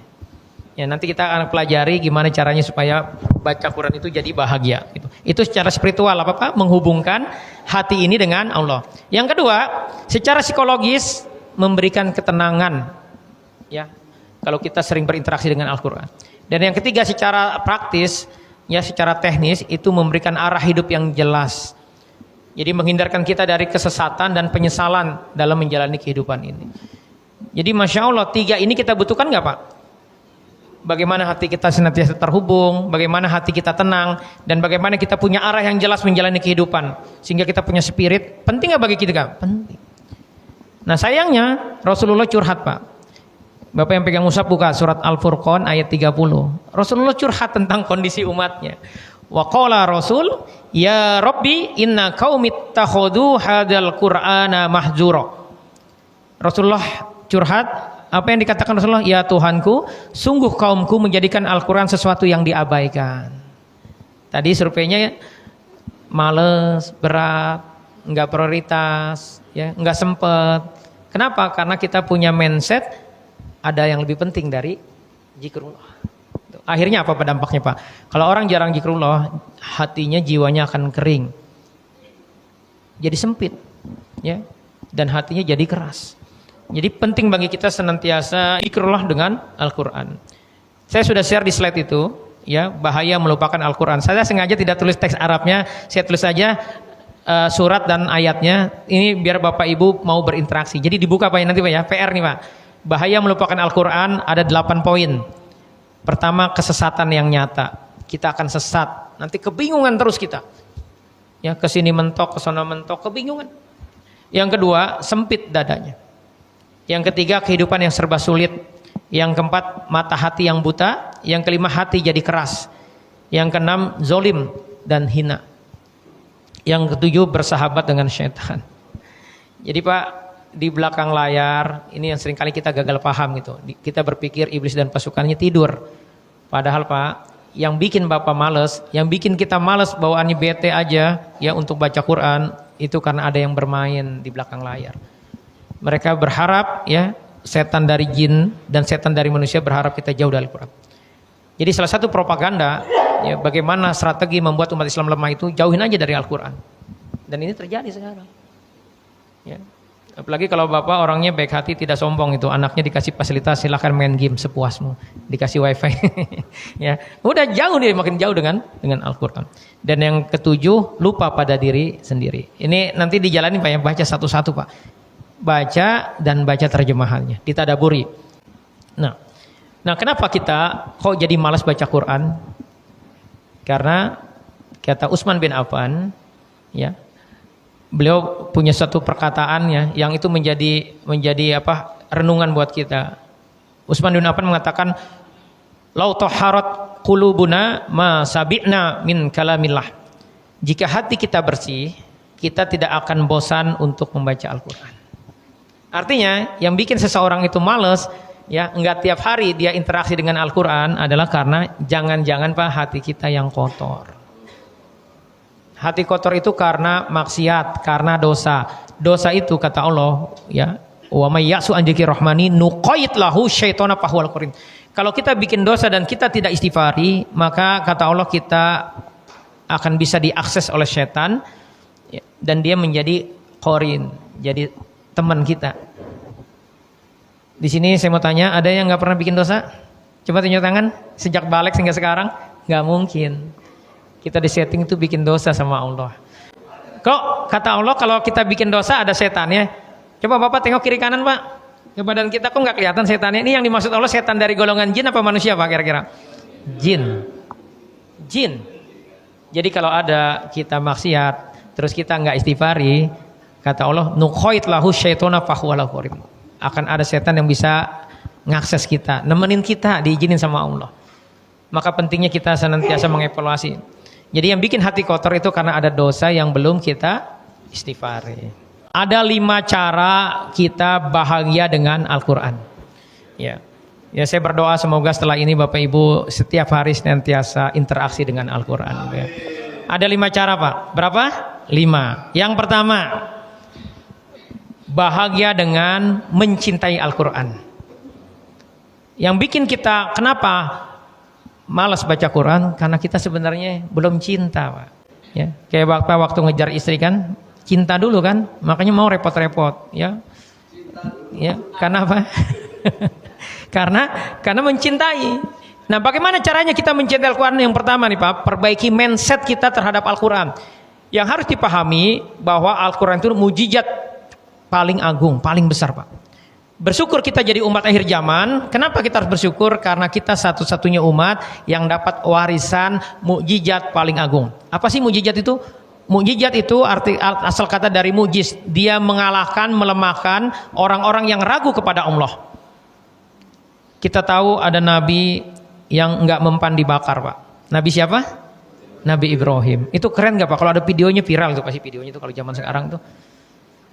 Ya nanti kita akan pelajari gimana caranya supaya baca Quran itu jadi bahagia. Itu secara spiritual apa Pak? Menghubungkan hati ini dengan Allah. Yang kedua, secara psikologis memberikan ketenangan. Ya kalau kita sering berinteraksi dengan Al-Quran. Dan yang ketiga secara praktis, ya secara teknis itu memberikan arah hidup yang jelas. Jadi menghindarkan kita dari kesesatan dan penyesalan dalam menjalani kehidupan ini. Jadi Masya Allah 3 ini kita butuhkan nggak Pak? Bagaimana hati kita senantiasa terhubung, bagaimana hati kita tenang, dan bagaimana kita punya arah yang jelas menjalani kehidupan. Sehingga kita punya spirit, penting nggak bagi kita? Penting. Nah sayangnya Rasulullah curhat Pak. Bapak yang pegang mushaf buka surat Al-Furqan ayat 30. Rasulullah curhat tentang kondisi umatnya. Wa qala Rasul, ya Rabbi inna qaumi ittakhadhu hadzal Qur'ana mahjura. Rasulullah curhat, apa yang dikatakan Rasulullah? Ya Tuhanku, sungguh kaumku menjadikan Al-Qur'an sesuatu yang diabaikan. Tadi surveinya males, berat, enggak prioritas, ya, enggak sempet. Kenapa? Karena kita punya mindset ada yang lebih penting dari zikrullah. Akhirnya apa dampaknya Pak? Kalau orang jarang zikrullah, hatinya, jiwanya akan kering. Jadi sempit, ya. Dan hatinya jadi keras. Jadi penting bagi kita senantiasa zikrullah dengan Al-Quran. Saya sudah share di slide itu, ya, bahaya melupakan Al-Quran. Saya sengaja tidak tulis teks Arabnya, saya tulis saja surat dan ayatnya. Ini biar Bapak Ibu mau berinteraksi. Jadi dibuka Pak nanti Pak ya, PR nih Pak. Bahaya melupakan Al-Quran ada 8 poin. Pertama, kesesatan yang nyata. Kita akan sesat. Nanti kebingungan terus kita. Ya, kesini mentok, kesana mentok, kebingungan. Yang kedua, sempit dadanya. Yang ketiga, kehidupan yang serba sulit. Yang keempat, mata hati yang buta. Yang kelima, hati jadi keras. Yang keenam, zolim dan hina. Yang ketujuh, bersahabat dengan syaitan. Jadi Pak, di belakang layar ini yang seringkali kita gagal paham gitu. Kita berpikir iblis dan pasukannya tidur. Padahal Pak, yang bikin Bapak males, yang bikin kita males bawaannya bete aja ya untuk baca Quran itu karena ada yang bermain di belakang layar. Mereka berharap ya setan dari jin dan setan dari manusia berharap kita jauh dari Quran. Jadi salah satu propaganda ya bagaimana strategi membuat umat Islam lemah itu jauhin aja dari Al-Quran. Dan ini terjadi sekarang. Ya. Apalagi kalau bapak orangnya baik hati, tidak sombong, itu anaknya dikasih fasilitas silahkan main game sepuasmu, dikasih wifi. Ya, udah jauh dia, makin jauh dengan Al-Quran. Dan yang ketujuh, lupa pada diri sendiri. Ini nanti dijalani Pak ya, baca satu-satu Pak. Baca dan baca terjemahannya, ditadaburi. Nah, kenapa kita kok jadi malas baca Quran? Karena kata Utsman bin Affan, ya, beliau punya satu perkataan ya, yang itu menjadi renungan buat kita. Utsman bin Affan mengatakan, "Lau taharat qulubuna ma sabi'na min kalamillah." Jika hati kita bersih, kita tidak akan bosan untuk membaca Al-Qur'an. Artinya, yang bikin seseorang itu malas, ya, enggak tiap hari dia interaksi dengan Al-Qur'an adalah karena jangan-jangan Pak hati kita yang kotor. Hati kotor itu karena maksiat, karena dosa. Dosa itu kata Allah, ya, wa may ya'su an dzikri rahmani nuqayyid lahu syaitana fahuwal qarin. Kalau kita bikin dosa dan kita tidak istighfari, maka kata Allah kita akan bisa diakses oleh setan, ya, dan dia menjadi qarin, jadi teman kita. Di sini saya mau tanya, ada yang nggak pernah bikin dosa? Coba tunjuk tangan. Sejak balik hingga sekarang, nggak mungkin. Kita disetting itu bikin dosa sama Allah. Kok kata Allah kalau kita bikin dosa ada setannya? Coba Bapak tengok kiri kanan Pak. Ke badan kita kok nggak kelihatan setannya? Ini yang dimaksud Allah setan dari golongan jin apa manusia Pak kira-kira? Jin. Jin. Jadi kalau ada kita maksiat, terus kita nggak istighfari, kata Allah, nuqayyid lahu syaitana fahuwal qarin. Akan ada setan yang bisa ngakses kita, nemenin kita, diizinin sama Allah. Maka pentingnya kita senantiasa mengevaluasi. Jadi yang bikin hati kotor itu karena ada dosa yang belum kita istighfari. Ada 5 cara kita bahagia dengan Al-Quran. Ya, saya berdoa semoga setelah ini Bapak Ibu setiap hari senantiasa interaksi dengan Al-Quran. Ya. Ada 5 cara Pak. Berapa? 5. Yang pertama, bahagia dengan mencintai Al-Quran. Yang bikin kita kenapa malas baca Quran? Karena kita sebenarnya belum cinta Pak. Ya, kayak Bapak waktu ngejar istri kan, cinta dulu kan, makanya mau repot-repot. Ya, karena apa? karena mencintai. Nah, bagaimana caranya kita mencintai Al-Quran? Yang pertama nih Pak, perbaiki mindset kita terhadap Al-Quran. Yang harus dipahami bahwa Al-Quran itu mujizat paling agung, paling besar Pak. Bersyukur kita jadi umat akhir zaman. Kenapa kita harus bersyukur? Karena kita satu-satunya umat yang dapat warisan mukjizat paling agung. Apa sih mukjizat itu? Mukjizat itu arti asal kata dari mujiz. Dia mengalahkan, melemahkan orang-orang yang ragu kepada Allah. Kita tahu ada nabi yang enggak mempan dibakar Pak. Nabi siapa? Nabi Ibrahim. Itu keren enggak Pak? Kalau ada videonya viral itu pasti videonya itu kalau zaman sekarang tuh.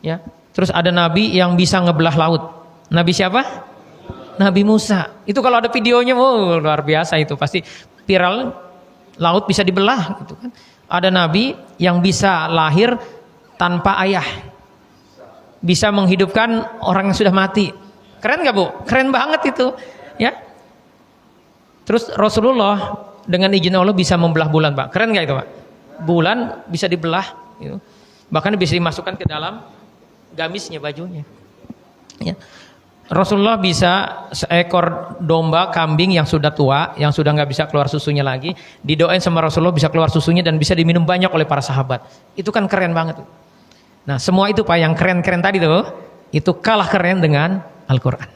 Ya. Terus ada nabi yang bisa ngebelah laut. Nabi siapa? Nabi Musa. Itu kalau ada videonya, luar biasa itu pasti viral. Laut bisa dibelah, gitu kan? Ada nabi yang bisa lahir tanpa ayah, bisa menghidupkan orang yang sudah mati. Keren nggak Bu? Keren banget itu, ya. Terus Rasulullah dengan izin Allah bisa membelah bulan Pak. Keren nggak itu Pak? Bulan bisa dibelah, gitu. Bahkan bisa dimasukkan ke dalam gamisnya, bajunya. Ya. Rasulullah bisa seekor domba kambing yang sudah tua, yang sudah nggak bisa keluar susunya lagi, didoain sama Rasulullah bisa keluar susunya dan bisa diminum banyak oleh para sahabat. Itu kan keren banget. Nah, semua itu Pak yang keren-keren tadi tuh, itu kalah keren dengan Al-Quran.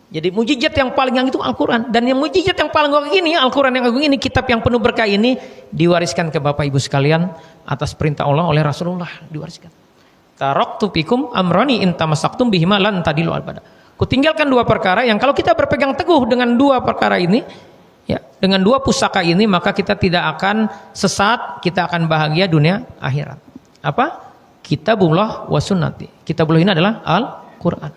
Jadi mujizat yang paling yang itu Al-Quran, dan yang mujizat yang paling agung ini, Al-Quran yang agung ini, kitab yang penuh berkah ini diwariskan ke Bapak Ibu sekalian atas perintah Allah oleh Rasulullah, diwariskan. Taraktu fikum amrani in tamassaktum bihima lan tadilu abada. Kutinggalkan 2 perkara yang kalau kita berpegang teguh dengan 2 perkara ini, ya, dengan 2 pusaka ini, maka kita tidak akan sesat, kita akan bahagia dunia akhirat. Apa? Kitabullah wa sunnati. Kitabullah ini adalah Al-Qur'an.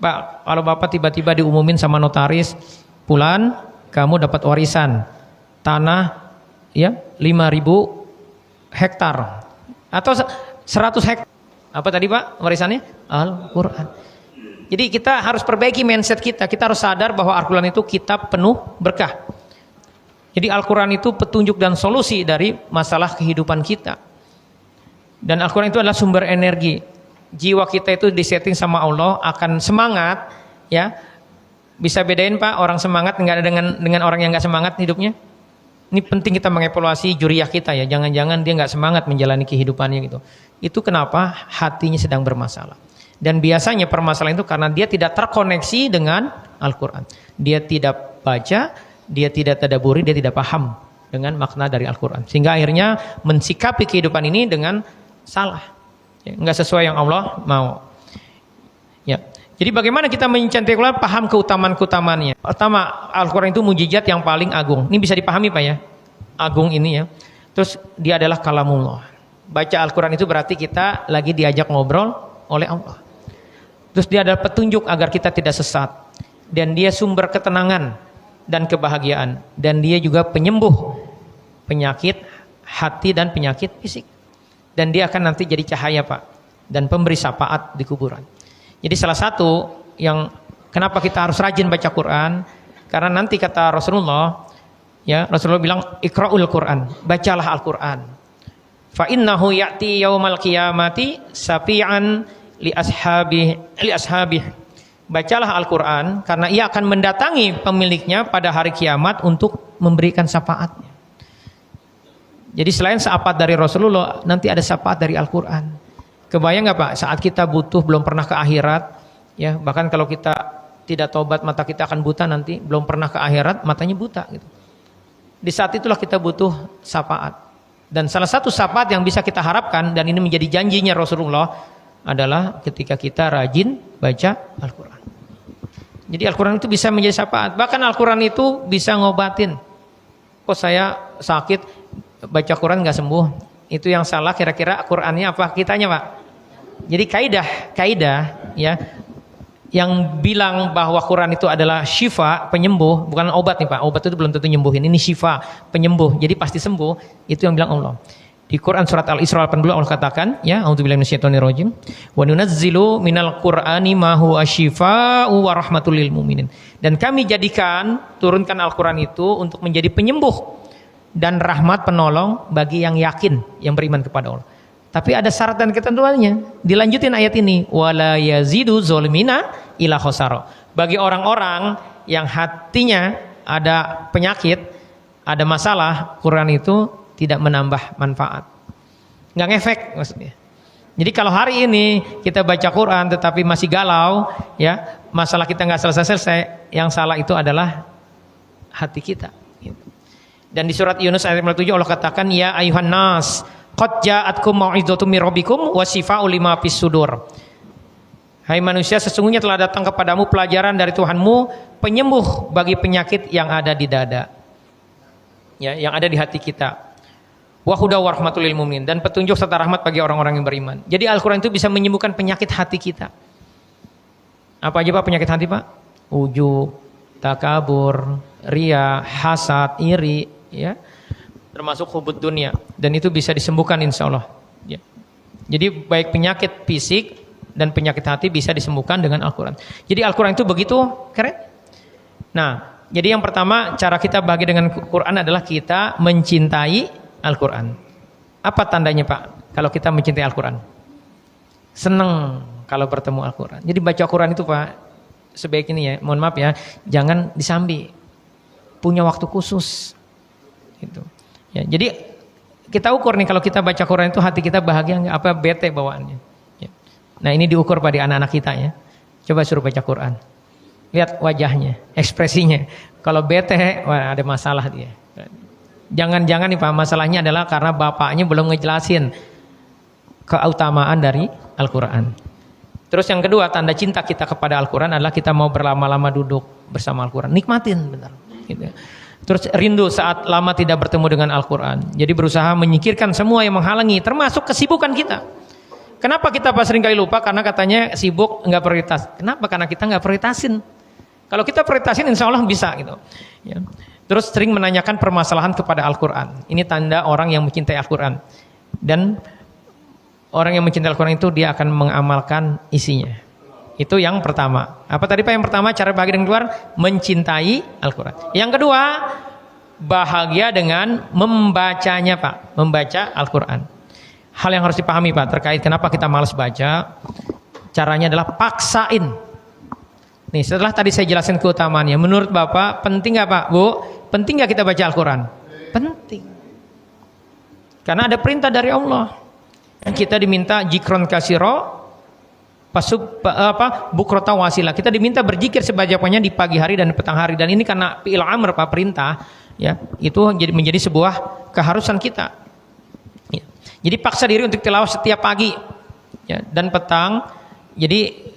Pak, kalau Bapak tiba-tiba diumumin sama notaris, Pulan, kamu dapat warisan tanah ya 5.000 hektar atau 100 hektar. Apa tadi Pak warisannya? Al-Quran. Jadi kita harus perbaiki mindset kita. Kita harus sadar bahwa Al-Quran itu kitab penuh berkah. Jadi Al-Quran itu petunjuk dan solusi dari masalah kehidupan kita. Dan Al-Quran itu adalah sumber energi. jiwa kita itu disetting sama Allah akan semangat, ya. Bisa bedain Pak orang semangat nggak ada dengan orang yang nggak semangat hidupnya? Ini penting kita mengevaluasi juriyah kita ya. Jangan-jangan dia nggak semangat menjalani kehidupannya gitu. Itu kenapa hatinya sedang bermasalah. Dan biasanya permasalahan itu karena dia tidak terkoneksi dengan Al-Quran. Dia tidak baca, dia tidak tadabburi, dia tidak paham dengan makna dari Al-Quran. Sehingga akhirnya mensikapi kehidupan ini dengan salah. Ya, nggak sesuai yang Allah mau. Ya. Jadi bagaimana kita mencintai Al-Quran, paham keutamaan-keutamaannya. Pertama, Al-Quran itu mujizat yang paling agung. Ini bisa dipahami Pak ya, agung ini ya. Terus dia adalah kalamullah. Baca Al-Quran itu berarti kita lagi diajak ngobrol oleh Allah. Terus dia adalah petunjuk agar kita tidak sesat. Dan dia sumber ketenangan dan kebahagiaan. Dan dia juga penyembuh penyakit hati dan penyakit fisik. Dan dia akan nanti jadi cahaya Pak. Dan pemberi syafaat di kuburan. Jadi salah satu yang kenapa kita harus rajin baca Quran, karena nanti kata Rasulullah, ya Rasulullah bilang iqra'ul Quran, bacalah Al-Quran. Fa innahu ya'ti yaumal qiyamati safi'an li ashabih. Bacalah Al-Quran karena ia akan mendatangi pemiliknya pada hari kiamat untuk memberikan syafaatnya. Jadi selain syafaat dari Rasulullah, nanti ada syafaat dari Al-Quran. Kebayang nggak Pak, saat kita butuh belum pernah ke akhirat, ya bahkan kalau kita tidak tobat mata kita akan buta nanti, belum pernah ke akhirat matanya buta gitu. Di saat itulah kita butuh syafaat. Dan salah satu syafaat yang bisa kita harapkan dan ini menjadi janjinya Rasulullah adalah ketika kita rajin baca Al-Quran. Jadi Al-Quran itu bisa menjadi syafaat. Bahkan Al-Quran itu bisa ngobatin. Kok saya sakit baca Quran nggak sembuh? Itu yang salah kira-kira Qurannya apa kitanya Pak? Jadi kaidah ya yang bilang bahwa Quran itu adalah syifa, penyembuh, bukan obat nih Pak. Obat itu belum tentu nyembuhin. Ini syifa, penyembuh. Jadi pasti sembuh. Itu yang bilang Allah. Di Quran surat Al-Isra 82 Allah katakan, ya, a'udzubillahi minasyaitonirrajim. Wa nunazzilu minal Qur'ani ma huwa syifaa'u wa rahmatul lil mu'minin. Dan kami jadikan turunkan Al-Qur'an itu untuk menjadi penyembuh dan rahmat penolong bagi yang yakin, yang beriman kepada Allah. Tapi ada syarat dan ketentuannya. Dilanjutin ayat ini, wala yazidu zalimina ila khosaro. Bagi orang-orang yang hatinya ada penyakit, ada masalah, Quran itu tidak menambah manfaat. Nggak ngefek maksudnya. Jadi kalau hari ini kita baca Quran tetapi masih galau, ya masalah kita nggak selesai-selesai, yang salah itu adalah hati kita. Dan di surat Yunus ayat 57 Allah katakan, ya ayuhan nas qad ja'atkum mau'izatum mir rabbikum wa syifaa'un lima fis sudur. Hai manusia, sesungguhnya telah datang kepadamu pelajaran dari Tuhanmu, penyembuh bagi penyakit yang ada di dada. Ya, yang ada di hati kita. Wa huda wa rahmatul lil mu'minin, dan petunjuk serta rahmat bagi orang-orang yang beriman. Jadi Al-Qur'an itu bisa menyembuhkan penyakit hati kita. Apa aja Pak penyakit hati Pak? Ujub, takabur, riya, hasad, iri, ya. Termasuk hubud dunia, dan itu bisa disembuhkan insyaallah. Ya. Jadi baik penyakit fisik dan penyakit hati bisa disembuhkan dengan Al-Quran. Jadi Al-Quran itu begitu keren. Nah, jadi yang pertama cara kita bagi dengan Quran adalah kita mencintai Al-Quran. Apa tandanya Pak? Kalau kita mencintai Al-Quran, senang kalau bertemu Al-Quran. Jadi baca Quran itu Pak, sebaiknya ya, mohon maaf ya, jangan disambi. Punya waktu khusus. Gitu. Ya, jadi kita ukur nih kalau kita baca Quran itu hati kita bahagia nggak, apa bete bawaannya. Ya. Nah ini diukur pada anak-anak kita ya. Coba suruh baca Quran, lihat wajahnya, ekspresinya. Kalau bete, wah ada masalah dia. Jangan-jangan nih Pak, masalahnya adalah karena bapaknya belum ngejelasin keutamaan dari Al-Quran. Terus yang kedua, tanda cinta kita kepada Al-Quran adalah kita mau berlama-lama duduk bersama Al-Quran, nikmatin benar. Gitu. Terus rindu saat lama tidak bertemu dengan Al-Quran. Jadi berusaha menyingkirkan semua yang menghalangi, termasuk kesibukan kita. Kenapa kita seringkali lupa? Karena katanya sibuk nggak prioritas. Kenapa? Karena kita nggak prioritasin. Kalau kita prioritasin, insya Allah bisa gitu. Ya. Terus sering menanyakan permasalahan kepada Al-Quran. Ini tanda orang yang mencintai Al-Quran. Dan orang yang mencintai Al-Quran itu dia akan mengamalkan isinya. Itu yang pertama. Apa tadi Pak yang pertama? Cara bahagia dengan keluar mencintai Al-Quran. Yang kedua, bahagia dengan membacanya Pak. Membaca Al-Quran. Hal yang harus dipahami Pak terkait kenapa kita malas baca. Caranya adalah paksain. Nih, setelah tadi saya jelasin keutamaannya, menurut Bapak penting nggak Pak, Bu? Penting nggak kita baca Al-Quran? Penting. Karena ada perintah dari Allah. Kita diminta jikron kasiro, bukrota wasila. Kita diminta berzikir sebanyak-banyaknya di pagi hari dan petang hari. Dan ini karena fi'il amr, Pak, perintah, ya, itu menjadi sebuah keharusan kita. Ya. Jadi paksa diri untuk tilawah setiap pagi, ya, dan petang. Jadi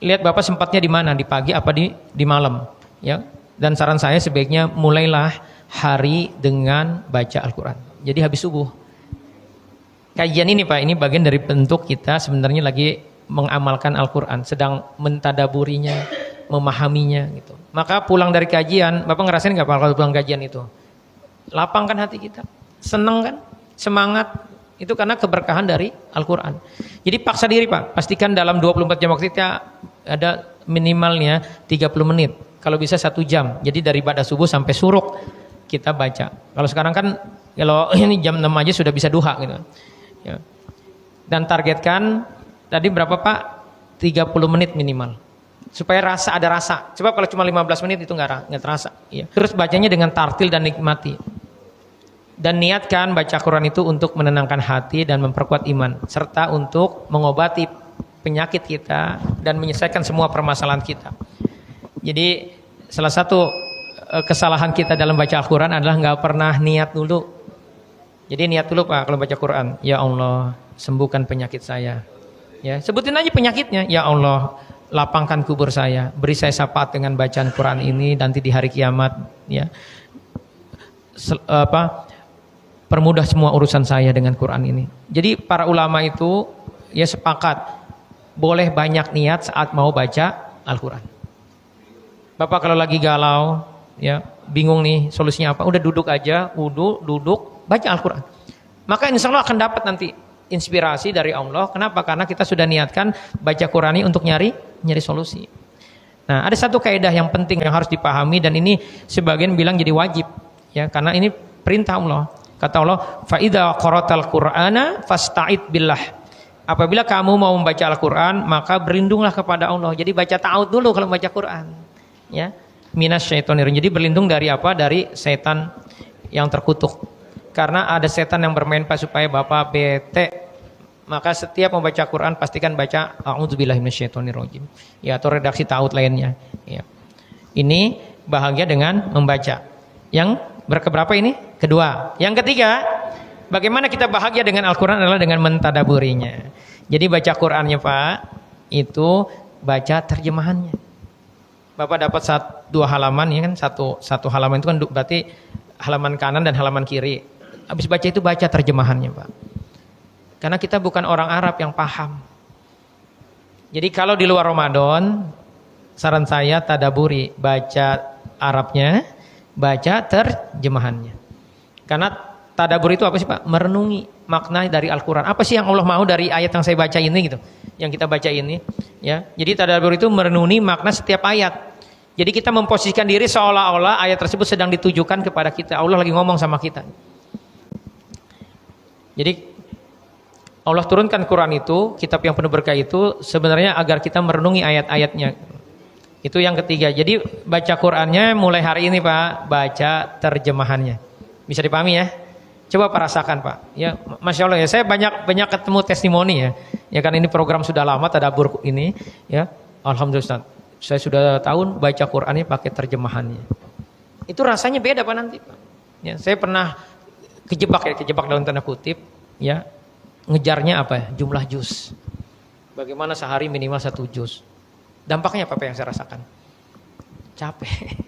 lihat Bapak sempatnya di mana, di pagi apa di malam, ya. Dan saran saya sebaiknya mulailah hari dengan baca Al-Quran. Jadi habis subuh. Kajian ini Pak, ini bagian dari bentuk kita sebenarnya lagi mengamalkan Al-Quran, sedang mentadaburinya, memahaminya gitu. Maka pulang dari kajian, Bapak ngerasain nggak Pak kalau pulang kajian itu? Lapang kan hati kita? Senang kan? Semangat? Itu karena keberkahan dari Al-Quran. Jadi paksa diri Pak, pastikan dalam 24 jam waktu kita ada minimalnya 30 menit. Kalau bisa 1 jam. Jadi dari ibadah subuh sampai suruk kita baca. Kalau sekarang kan kalau ini jam 6 aja sudah bisa duha gitu. Ya. Dan targetkan tadi berapa Pak? 30 menit minimal. Supaya ada rasa. Coba kalau cuma 15 menit itu nggak terasa. Ya. Terus bacanya dengan tartil dan nikmati. Dan niatkan baca Quran itu untuk menenangkan hati dan memperkuat iman. Serta untuk mengobati penyakit kita dan menyelesaikan semua permasalahan kita. Jadi salah satu kesalahan kita dalam baca Al-Quran adalah nggak pernah niat dulu. Jadi niat dulu Pak kalau baca Quran. Ya Allah, sembuhkan penyakit saya. Ya, sebutin aja penyakitnya. Ya Allah, lapangkan kubur saya. Beri saya syafaat dengan bacaan Quran ini nanti di hari kiamat. Ya, permudah semua urusan saya dengan Quran ini. Jadi para ulama itu ya sepakat boleh banyak niat saat mau baca Al-Quran. Bapak kalau lagi galau, ya bingung nih solusinya apa, udah duduk aja, duduk, baca Al-Quran. Maka insya Allah akan dapat nanti inspirasi dari Allah. Kenapa? Karena kita sudah niatkan baca Quran ini untuk nyari solusi. Nah, ada satu kaidah yang penting yang harus dipahami dan ini sebagian bilang jadi wajib, ya karena ini perintah Allah. Kata Allah, fa idza qara'tal Qur'ana fasta'id billah. Apabila kamu mau membaca Al-Quran, maka berlindunglah kepada Allah. Jadi baca ta'awudz dulu kalau baca Quran. Ya, minasyaitonirrajim. Jadi berlindung dari apa? Dari setan yang terkutuk. Karena ada setan yang bermain Pak supaya Bapak bete. Maka setiap membaca Quran pastikan baca a'udzubillahi minasyaitonirrajim. Ya, atau redaksi ta'awudz lainnya. Ya. Ini bahagia dengan membaca. Yang berkeberapa ini? Kedua. Yang ketiga, bagaimana kita bahagia dengan Al-Quran adalah dengan mentadaburinya. Jadi baca Qurannya Pak, itu baca terjemahannya. Bapak dapat 2 halaman, ya kan? Satu halaman itu kan berarti halaman kanan dan halaman kiri. Habis baca itu baca terjemahannya Pak. Karena kita bukan orang Arab yang paham. Jadi kalau di luar Ramadan, saran saya tadaburi, baca Arabnya, baca terjemahannya. Karena tadabur itu apa sih Pak? Merenungi makna dari Al-Quran. Apa sih yang Allah mau dari ayat yang saya baca ini gitu? Yang kita baca ini, ya. Jadi tadabbur itu merenungi makna setiap ayat. Jadi kita memposisikan diri seolah-olah ayat tersebut sedang ditujukan kepada kita. Allah lagi ngomong sama kita. Jadi Allah turunkan Quran itu, kitab yang penuh berkah itu sebenarnya agar kita merenungi ayat-ayatnya. Itu yang ketiga. Jadi baca Qurannya mulai hari ini Pak, baca terjemahannya. Bisa dipahami ya? Coba Pak rasakan Pak. Ya, Masya Allah ya. Saya banyak ketemu testimoni ya. Ya kan ini program sudah lama tadabbur ini. Ya, Alhamdulillah Ustaz. Saya sudah tahun baca Qurannya pakai terjemahannya. Itu rasanya beda Pak nanti Pak. Ya, saya pernah kejebak dalam tanda kutip. Ya, ngejarnya apa? Jumlah juz. Bagaimana sehari minimal 1 juz. Dampaknya apa yang saya rasakan? Capek.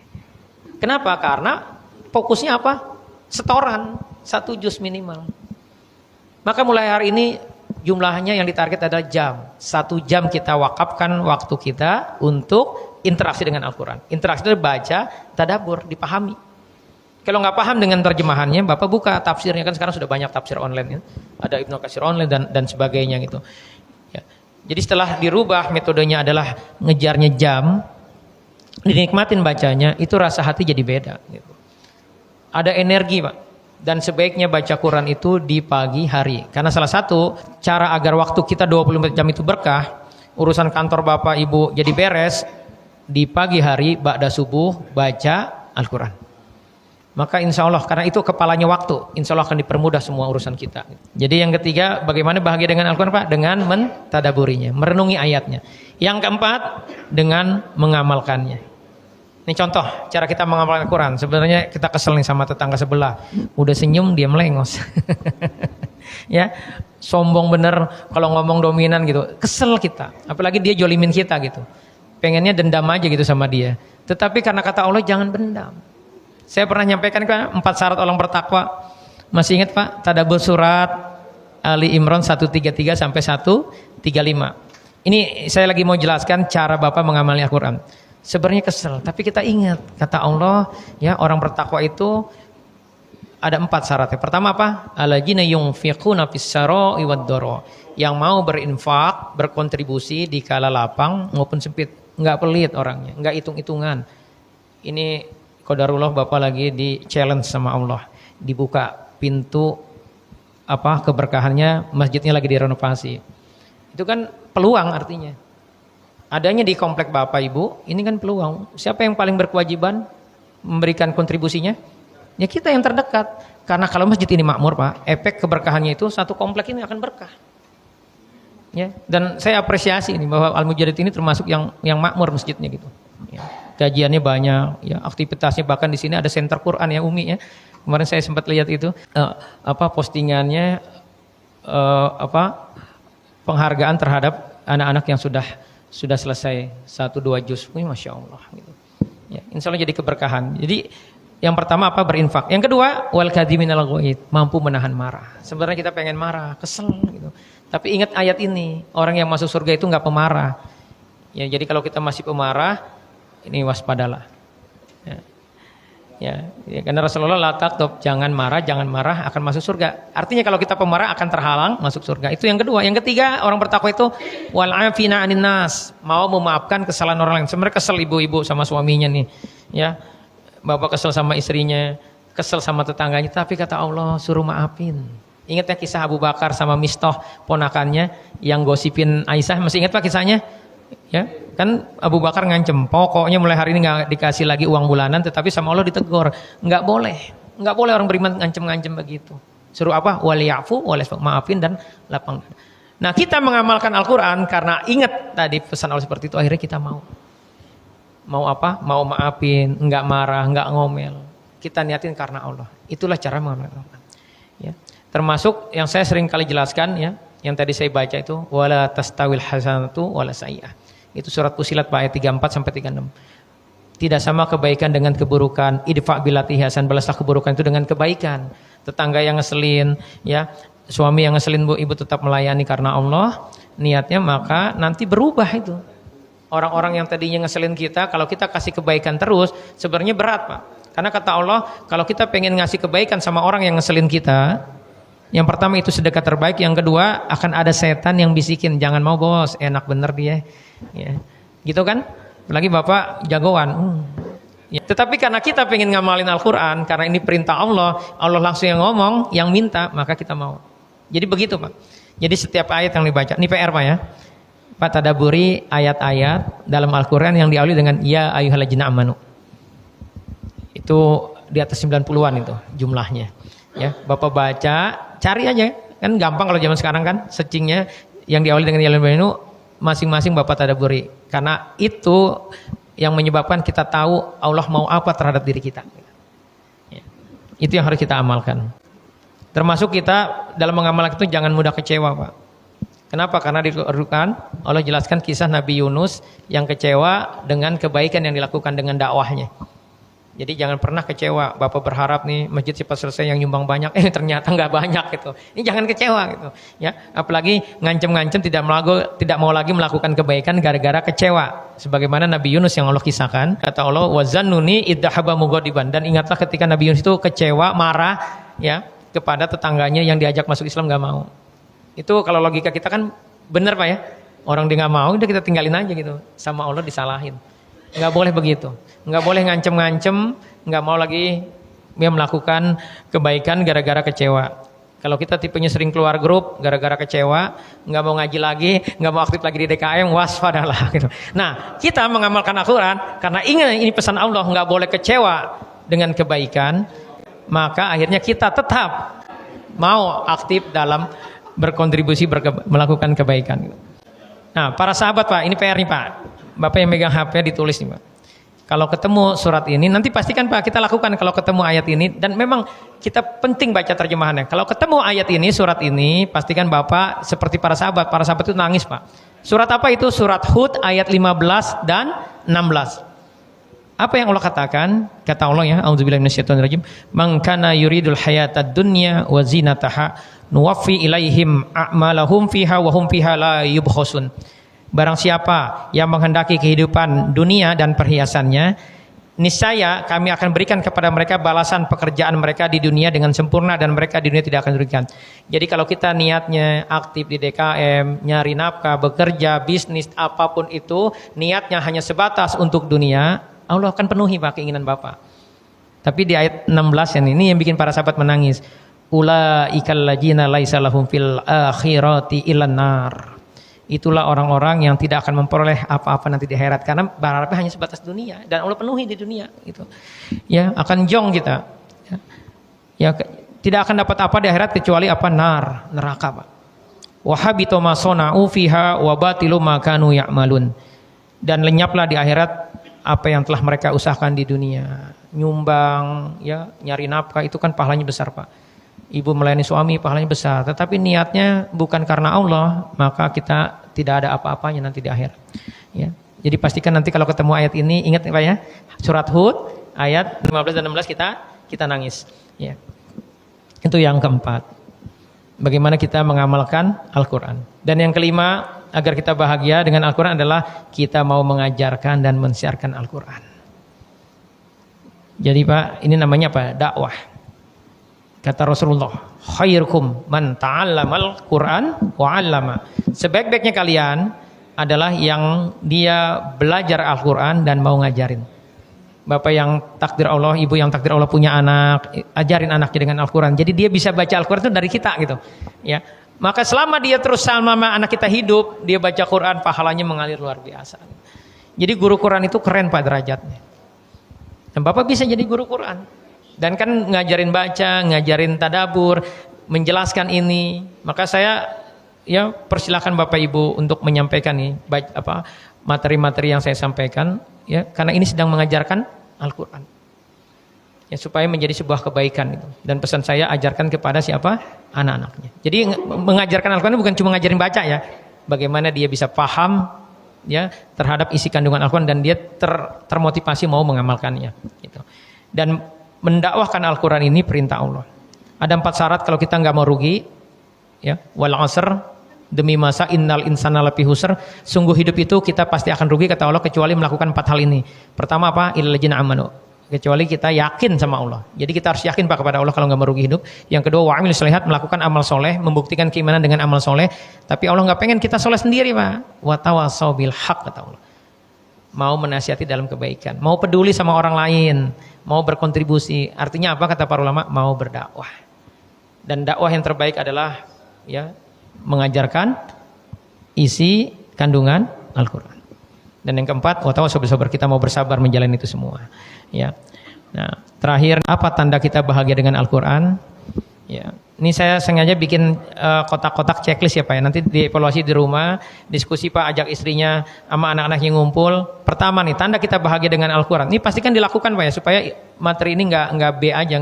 Kenapa? Karena fokusnya apa? Setoran 1 juz minimal. Maka mulai hari ini jumlahnya yang ditarget adalah jam. 1 jam kita wakafkan waktu kita untuk interaksi dengan Al-Quran. Interaksi itu baca, tadabbur, dipahami. Kalau nggak paham dengan terjemahannya, Bapak buka tafsirnya, kan sekarang sudah banyak tafsir online ya. Ada Ibnu Katsir online dan sebagainya gitu. Ya. Jadi setelah dirubah metodenya adalah ngejarnya jam, dinikmatin bacanya, itu rasa hati jadi beda gitu. Ada energi Pak. Dan sebaiknya baca Quran itu di pagi hari. Karena salah satu cara agar waktu kita 24 jam itu berkah, urusan kantor bapak ibu jadi beres, di pagi hari ba'da subuh baca Al-Quran. Maka insya Allah, karena itu kepalanya waktu, insya Allah akan dipermudah semua urusan kita. Jadi yang ketiga, bagaimana bahagia dengan Al-Quran Pak? Dengan mentadaburinya, merenungi ayatnya. Yang keempat, dengan mengamalkannya. Ini contoh cara kita mengamalkan Al-Quran. Sebenarnya kita kesel nih sama tetangga sebelah, udah senyum dia melengos. Ya, sombong bener kalau ngomong dominan gitu, kesel kita. Apalagi dia jolimin kita gitu, pengennya dendam aja gitu sama dia. Tetapi karena kata Allah jangan dendam. Saya pernah nyampaikan kan 4 syarat orang bertakwa. Masih ingat Pak? Tadabbur surat Ali Imran 133 sampai 135. Ini saya lagi mau jelaskan cara Bapak mengamali Al-Quran. Sebenarnya kesel, tapi kita ingat kata Allah, ya, orang bertakwa itu ada 4 syaratnya. Pertama apa? Alladzina yunfiquna fis-sarai wad-dharra. Yang mau berinfak, berkontribusi di kala lapang maupun sempit, enggak pelit orangnya, enggak hitung-hitungan. Ini qadarullah Bapak lagi di challenge sama Allah. Dibuka pintu keberkahannya, masjidnya lagi direnovasi. Itu kan peluang artinya. Adanya di komplek Bapak Ibu, ini kan peluang. Siapa yang paling berkewajiban memberikan kontribusinya? Ya kita yang terdekat. Karena kalau masjid ini makmur Pak, efek keberkahannya itu satu komplek ini akan berkah. Ya, dan saya apresiasi ini bahwa Al-Mujadid ini termasuk yang makmur masjidnya gitu. Ya. Kajiannya banyak, ya, aktivitasnya, bahkan di sini ada center Quran ya Umi ya. Kemarin saya sempat lihat itu postingannya penghargaan terhadap anak-anak yang sudah selesai 1-2 juz. Masya Allah gitu. Ya, insya Allah jadi keberkahan. Jadi yang pertama berinfak. Yang kedua wal kadhiminal ghaid, mampu menahan marah. Sebenarnya kita pengen marah, kesel gitu. Tapi ingat ayat ini, orang yang masuk surga itu enggak pemarah. Ya, jadi kalau kita masih pemarah, ini waspadalah. Ya, karena Rasulullah la taqtub, jangan marah akan masuk surga. Artinya kalau kita pemarah akan terhalang masuk surga. Itu yang kedua. Yang ketiga, orang bertakwa itu wal afina 'anin nas, mau memaafkan kesalahan orang lain. Sebenarnya kesel ibu-ibu sama suaminya nih, ya. Bapak kesel sama istrinya, kesel sama tetangganya, tapi kata Allah suruh maafin. Ingat ya kisah Abu Bakar sama Mistoh ponakannya yang gosipin Aisyah, masih ingat Pak kisahnya? Ya, kan Abu Bakar ngancem, pokoknya mulai hari ini nggak dikasih lagi uang bulanan, tetapi sama Allah ditegur, nggak boleh orang beriman ngancem begitu. Suruh apa? Waliyafu, maafin dan lapang. Nah kita mengamalkan Al-Quran karena ingat tadi pesan Allah seperti itu, akhirnya kita mau maafin, nggak marah, nggak ngomel. Kita niatin karena Allah. Itulah cara mengamalkan Al-Quran. Ya. Termasuk yang saya sering kali jelaskan ya, yang tadi saya baca itu wala tastawil hasanatu wala sayyi'ah. Itu surat Fussilat ayat 34 sampai 36. Tidak sama kebaikan dengan keburukan. Idfa billati hasan, balaslah keburukan itu dengan kebaikan. Tetangga yang ngeselin, ya, suami yang ngeselin ibu tetap melayani karena Allah niatnya, maka nanti berubah itu. Orang-orang yang tadinya ngeselin kita, kalau kita kasih kebaikan terus, sebenarnya berat Pak. Karena kata Allah, kalau kita pengen ngasih kebaikan sama orang yang ngeselin kita, yang pertama itu sedekah terbaik, yang kedua akan ada setan yang bisikin, jangan mau bos, enak bener dia, ya, gitu kan? Apalagi Bapak jagoan. Ya. Tetapi karena kita pengen ngamalin Al-Quran, karena ini perintah Allah langsung yang ngomong, yang minta, maka kita mau. Jadi begitu Pak. Jadi setiap ayat yang dibaca, ini PR Pak ya. Pak tadaburi ayat-ayat dalam Al-Quran yang diawali dengan ya ayyuhalladzina amanu. Itu di atas 90-an itu jumlahnya. Ya, Bapak baca, cari aja. Kan gampang kalau zaman sekarang kan, searchingnya yang diawali dengan ya ayyuhalladzina amanu, masing-masing Bapak tadaburi. Karena itu yang menyebabkan kita tahu Allah mau apa terhadap diri kita. Ya. Itu yang harus kita amalkan. Termasuk kita dalam mengamalkan itu jangan mudah kecewa Pak. Kenapa? Karena di Al-Quran Allah jelaskan kisah Nabi Yunus yang kecewa dengan kebaikan yang dilakukan dengan dakwahnya. Jadi jangan pernah kecewa. Bapak berharap nih masjid cepat selesai yang nyumbang banyak, ternyata nggak banyak gitu. Ini jangan kecewa gitu. Ya, apalagi ngancem-ngancem tidak mau lagi melakukan kebaikan gara-gara kecewa. Sebagaimana Nabi Yunus yang Allah kisahkan, kata Allah wazannuni idzahaba mughadiban, dan ingatlah ketika Nabi Yunus itu kecewa, marah ya kepada tetangganya yang diajak masuk Islam nggak mau. Itu kalau logika kita kan benar Pak ya. Orang dia nggak mau, udah kita tinggalin aja gitu. Sama Allah disalahin. Nggak boleh begitu. Nggak boleh ngancem-ngancem, nggak mau lagi dia melakukan kebaikan gara-gara kecewa. Kalau kita tipenya sering keluar grup gara-gara kecewa, nggak mau ngaji lagi, nggak mau aktif lagi di DKM, waspadalah gitu. Nah, kita mengamalkan Al-Quran karena ingat ini pesan Allah, nggak boleh kecewa dengan kebaikan, maka akhirnya kita tetap mau aktif dalam berkontribusi melakukan kebaikan. Nah, para sahabat Pak, ini PR nih Pak. Bapak yang megang HP ditulis nih Pak. Kalau ketemu surat ini, nanti pastikan Pak kita lakukan kalau ketemu ayat ini. Dan memang kita penting baca terjemahannya. Kalau ketemu ayat ini, surat ini, pastikan Bapak seperti para sahabat. Para sahabat itu nangis Pak. Surat apa itu? Surat Hud ayat 15 dan 16. Apa yang Allah katakan? Kata Allah ya, auzubillahi minasyaitonirrajim, "Man kana yuridul hayatad dunya wa zinataha nuwaffi ilaihim a'malahum fiha wa hum fiha la yubkhasun." Barang siapa yang menghendaki kehidupan dunia dan perhiasannya, niscaya kami akan berikan kepada mereka balasan pekerjaan mereka di dunia dengan sempurna dan mereka di dunia tidak akan dirugikan. Jadi kalau kita niatnya aktif di DKM, nyari nafkah, bekerja, bisnis, apapun itu, niatnya hanya sebatas untuk dunia, Allah akan penuhi Pak keinginan Bapak. Tapi di ayat 16 ini yang bikin para sahabat menangis. Ulaikal ladzina laisa lahum fil akhirati illan nar. Itulah orang-orang yang tidak akan memperoleh apa-apa nanti di akhirat karena berharapnya hanya sebatas dunia dan Allah penuhi di dunia gitu. Ya, akan jong kita. Ya, tidak akan dapat apa di akhirat kecuali apa? Neraka, Pak. Wa habita ma sana'u fiha wa batilu ma kanu ya'malun. Dan lenyaplah di akhirat apa yang telah mereka usahakan di dunia. Nyumbang, ya, nyari nafkah itu kan pahalanya besar, Pak. Ibu melayani suami pahalanya besar, tetapi niatnya bukan karena Allah, maka kita tidak ada apa-apanya nanti di akhirat. Ya. Jadi pastikan nanti kalau ketemu ayat ini, ingat Pak ya, surat Hud ayat 15 dan 16 kita nangis. Ya. Itu yang keempat. Bagaimana kita mengamalkan Al-Quran. Dan yang kelima, agar kita bahagia dengan Al-Quran adalah kita mau mengajarkan dan mensiarkan Al-Quran. Jadi Pak, ini namanya apa? Dakwah. Kata Rasulullah, khairukum man ta'allamal Qur'an wa 'allama. Sebaik-baiknya kalian adalah yang dia belajar Al-Qur'an dan mau ngajarin. Bapak yang takdir Allah, ibu yang takdir Allah punya anak, ajarin anaknya dengan Al-Qur'an. Jadi dia bisa baca Al-Qur'an itu dari kita gitu. Ya. Maka selama dia terus sama anak kita hidup, dia baca Qur'an, pahalanya mengalir luar biasa. Jadi guru Qur'an itu keren Pak derajatnya. Dan Bapak bisa jadi guru Qur'an. Dan kan ngajarin baca, ngajarin tadabur, menjelaskan ini. Maka saya ya persilakan Bapak Ibu untuk menyampaikan nih materi-materi yang saya sampaikan ya, karena ini sedang mengajarkan Al-Qur'an. Ya supaya menjadi sebuah kebaikan itu. Dan pesan saya ajarkan kepada siapa? Anak-anaknya. Jadi mengajarkan Al-Qur'an bukan cuma ngajarin baca ya. Bagaimana dia bisa paham ya terhadap isi kandungan Al-Qur'an dan dia termotivasi mau mengamalkannya gitu. Dan mendakwahkan Al-Quran ini perintah Allah. Ada 4 syarat kalau kita nggak mau rugi. Ya, wal asr, demi masa innal insana lafi husr. Sungguh hidup itu kita pasti akan rugi kata Allah kecuali melakukan 4 hal ini. Pertama apa? Illal ladzina amanu. Kecuali kita yakin sama Allah. Jadi kita harus yakin Pak kepada Allah kalau nggak mau rugi hidup. Yang kedua wa amilus shalihat, melakukan amal soleh, membuktikan keimanan dengan amal soleh. Tapi Allah nggak pengen kita soleh sendiri Pak. Wa tawassaw bil haq kata Allah. Mau menasihati dalam kebaikan, mau peduli sama orang lain, mau berkontribusi. Artinya apa kata para ulama? Mau berdakwah. Dan dakwah yang terbaik adalah ya mengajarkan isi kandungan Al-Qur'an. Dan yang keempat, wa tawassaw bis sabr, kita mau bersabar menjalani itu semua. Ya. Nah, terakhir apa tanda kita bahagia dengan Al-Qur'an? Ya. Ini saya sengaja bikin kotak-kotak checklist ya Pak ya. Nanti dievaluasi di rumah, diskusi Pak, ajak istrinya sama anak-anak yang ngumpul. Pertama nih, tanda kita bahagia dengan Al-Quran. Ini pastikan dilakukan Pak ya, supaya materi ini nggak B aja,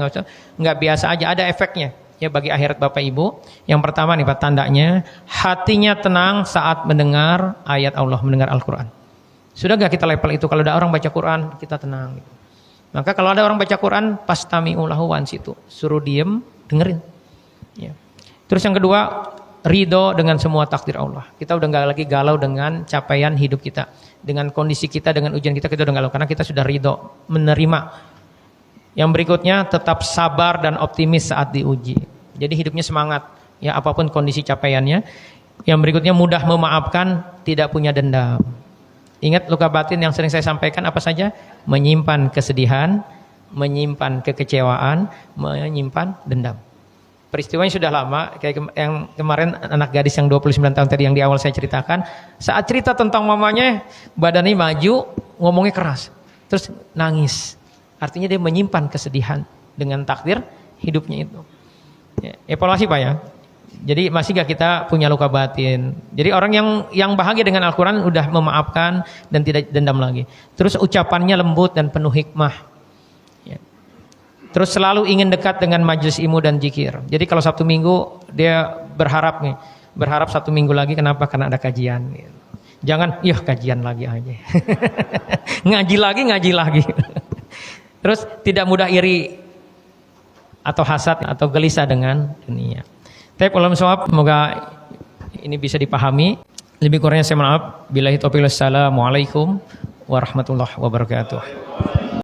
nggak biasa aja, ada efeknya ya bagi akhirat Bapak Ibu. Yang pertama nih Pak, tandanya hatinya tenang saat mendengar ayat Allah, mendengar Al-Quran. Sudah nggak kita level itu? Kalau ada orang baca Quran, kita tenang. Gitu. Maka kalau ada orang baca Quran, pastami'u lahu wansitu, suruh diem, dengerin. Ya. Terus yang kedua, ridho dengan semua takdir Allah. Kita udah nggak lagi galau dengan capaian hidup kita, dengan kondisi kita, dengan ujian kita udah nggak galau karena kita sudah ridho menerima. Yang berikutnya, tetap sabar dan optimis saat diuji. Jadi hidupnya semangat, ya apapun kondisi capaiannya. Yang berikutnya, mudah memaafkan, tidak punya dendam. Ingat luka batin yang sering saya sampaikan apa saja? Menyimpan kesedihan, menyimpan kekecewaan, menyimpan dendam. peristiwanya sudah lama, kayak yang kemarin anak gadis yang 29 tahun tadi yang di awal saya ceritakan, saat cerita tentang mamanya, badannya maju, ngomongnya keras, terus nangis. Artinya dia menyimpan kesedihan dengan takdir hidupnya itu. Ya, evaluasi Pak ya. Jadi masih gak kita punya luka batin. Jadi orang yang bahagia dengan Al-Quran udah memaafkan dan tidak dendam lagi. Terus ucapannya lembut dan penuh hikmah. Terus selalu ingin dekat dengan majelis ilmu dan zikir. Jadi kalau Sabtu Minggu dia berharap Sabtu Minggu lagi, kenapa? Karena ada kajian. Jangan, kajian lagi aja. ngaji lagi. Terus tidak mudah iri atau hasad atau gelisah dengan dunia. Tapi kalau misalnya semoga ini bisa dipahami. Lebih kurangnya saya maaf. Billahi taufiq. Assalamualaikum warahmatullahi wabarakatuh.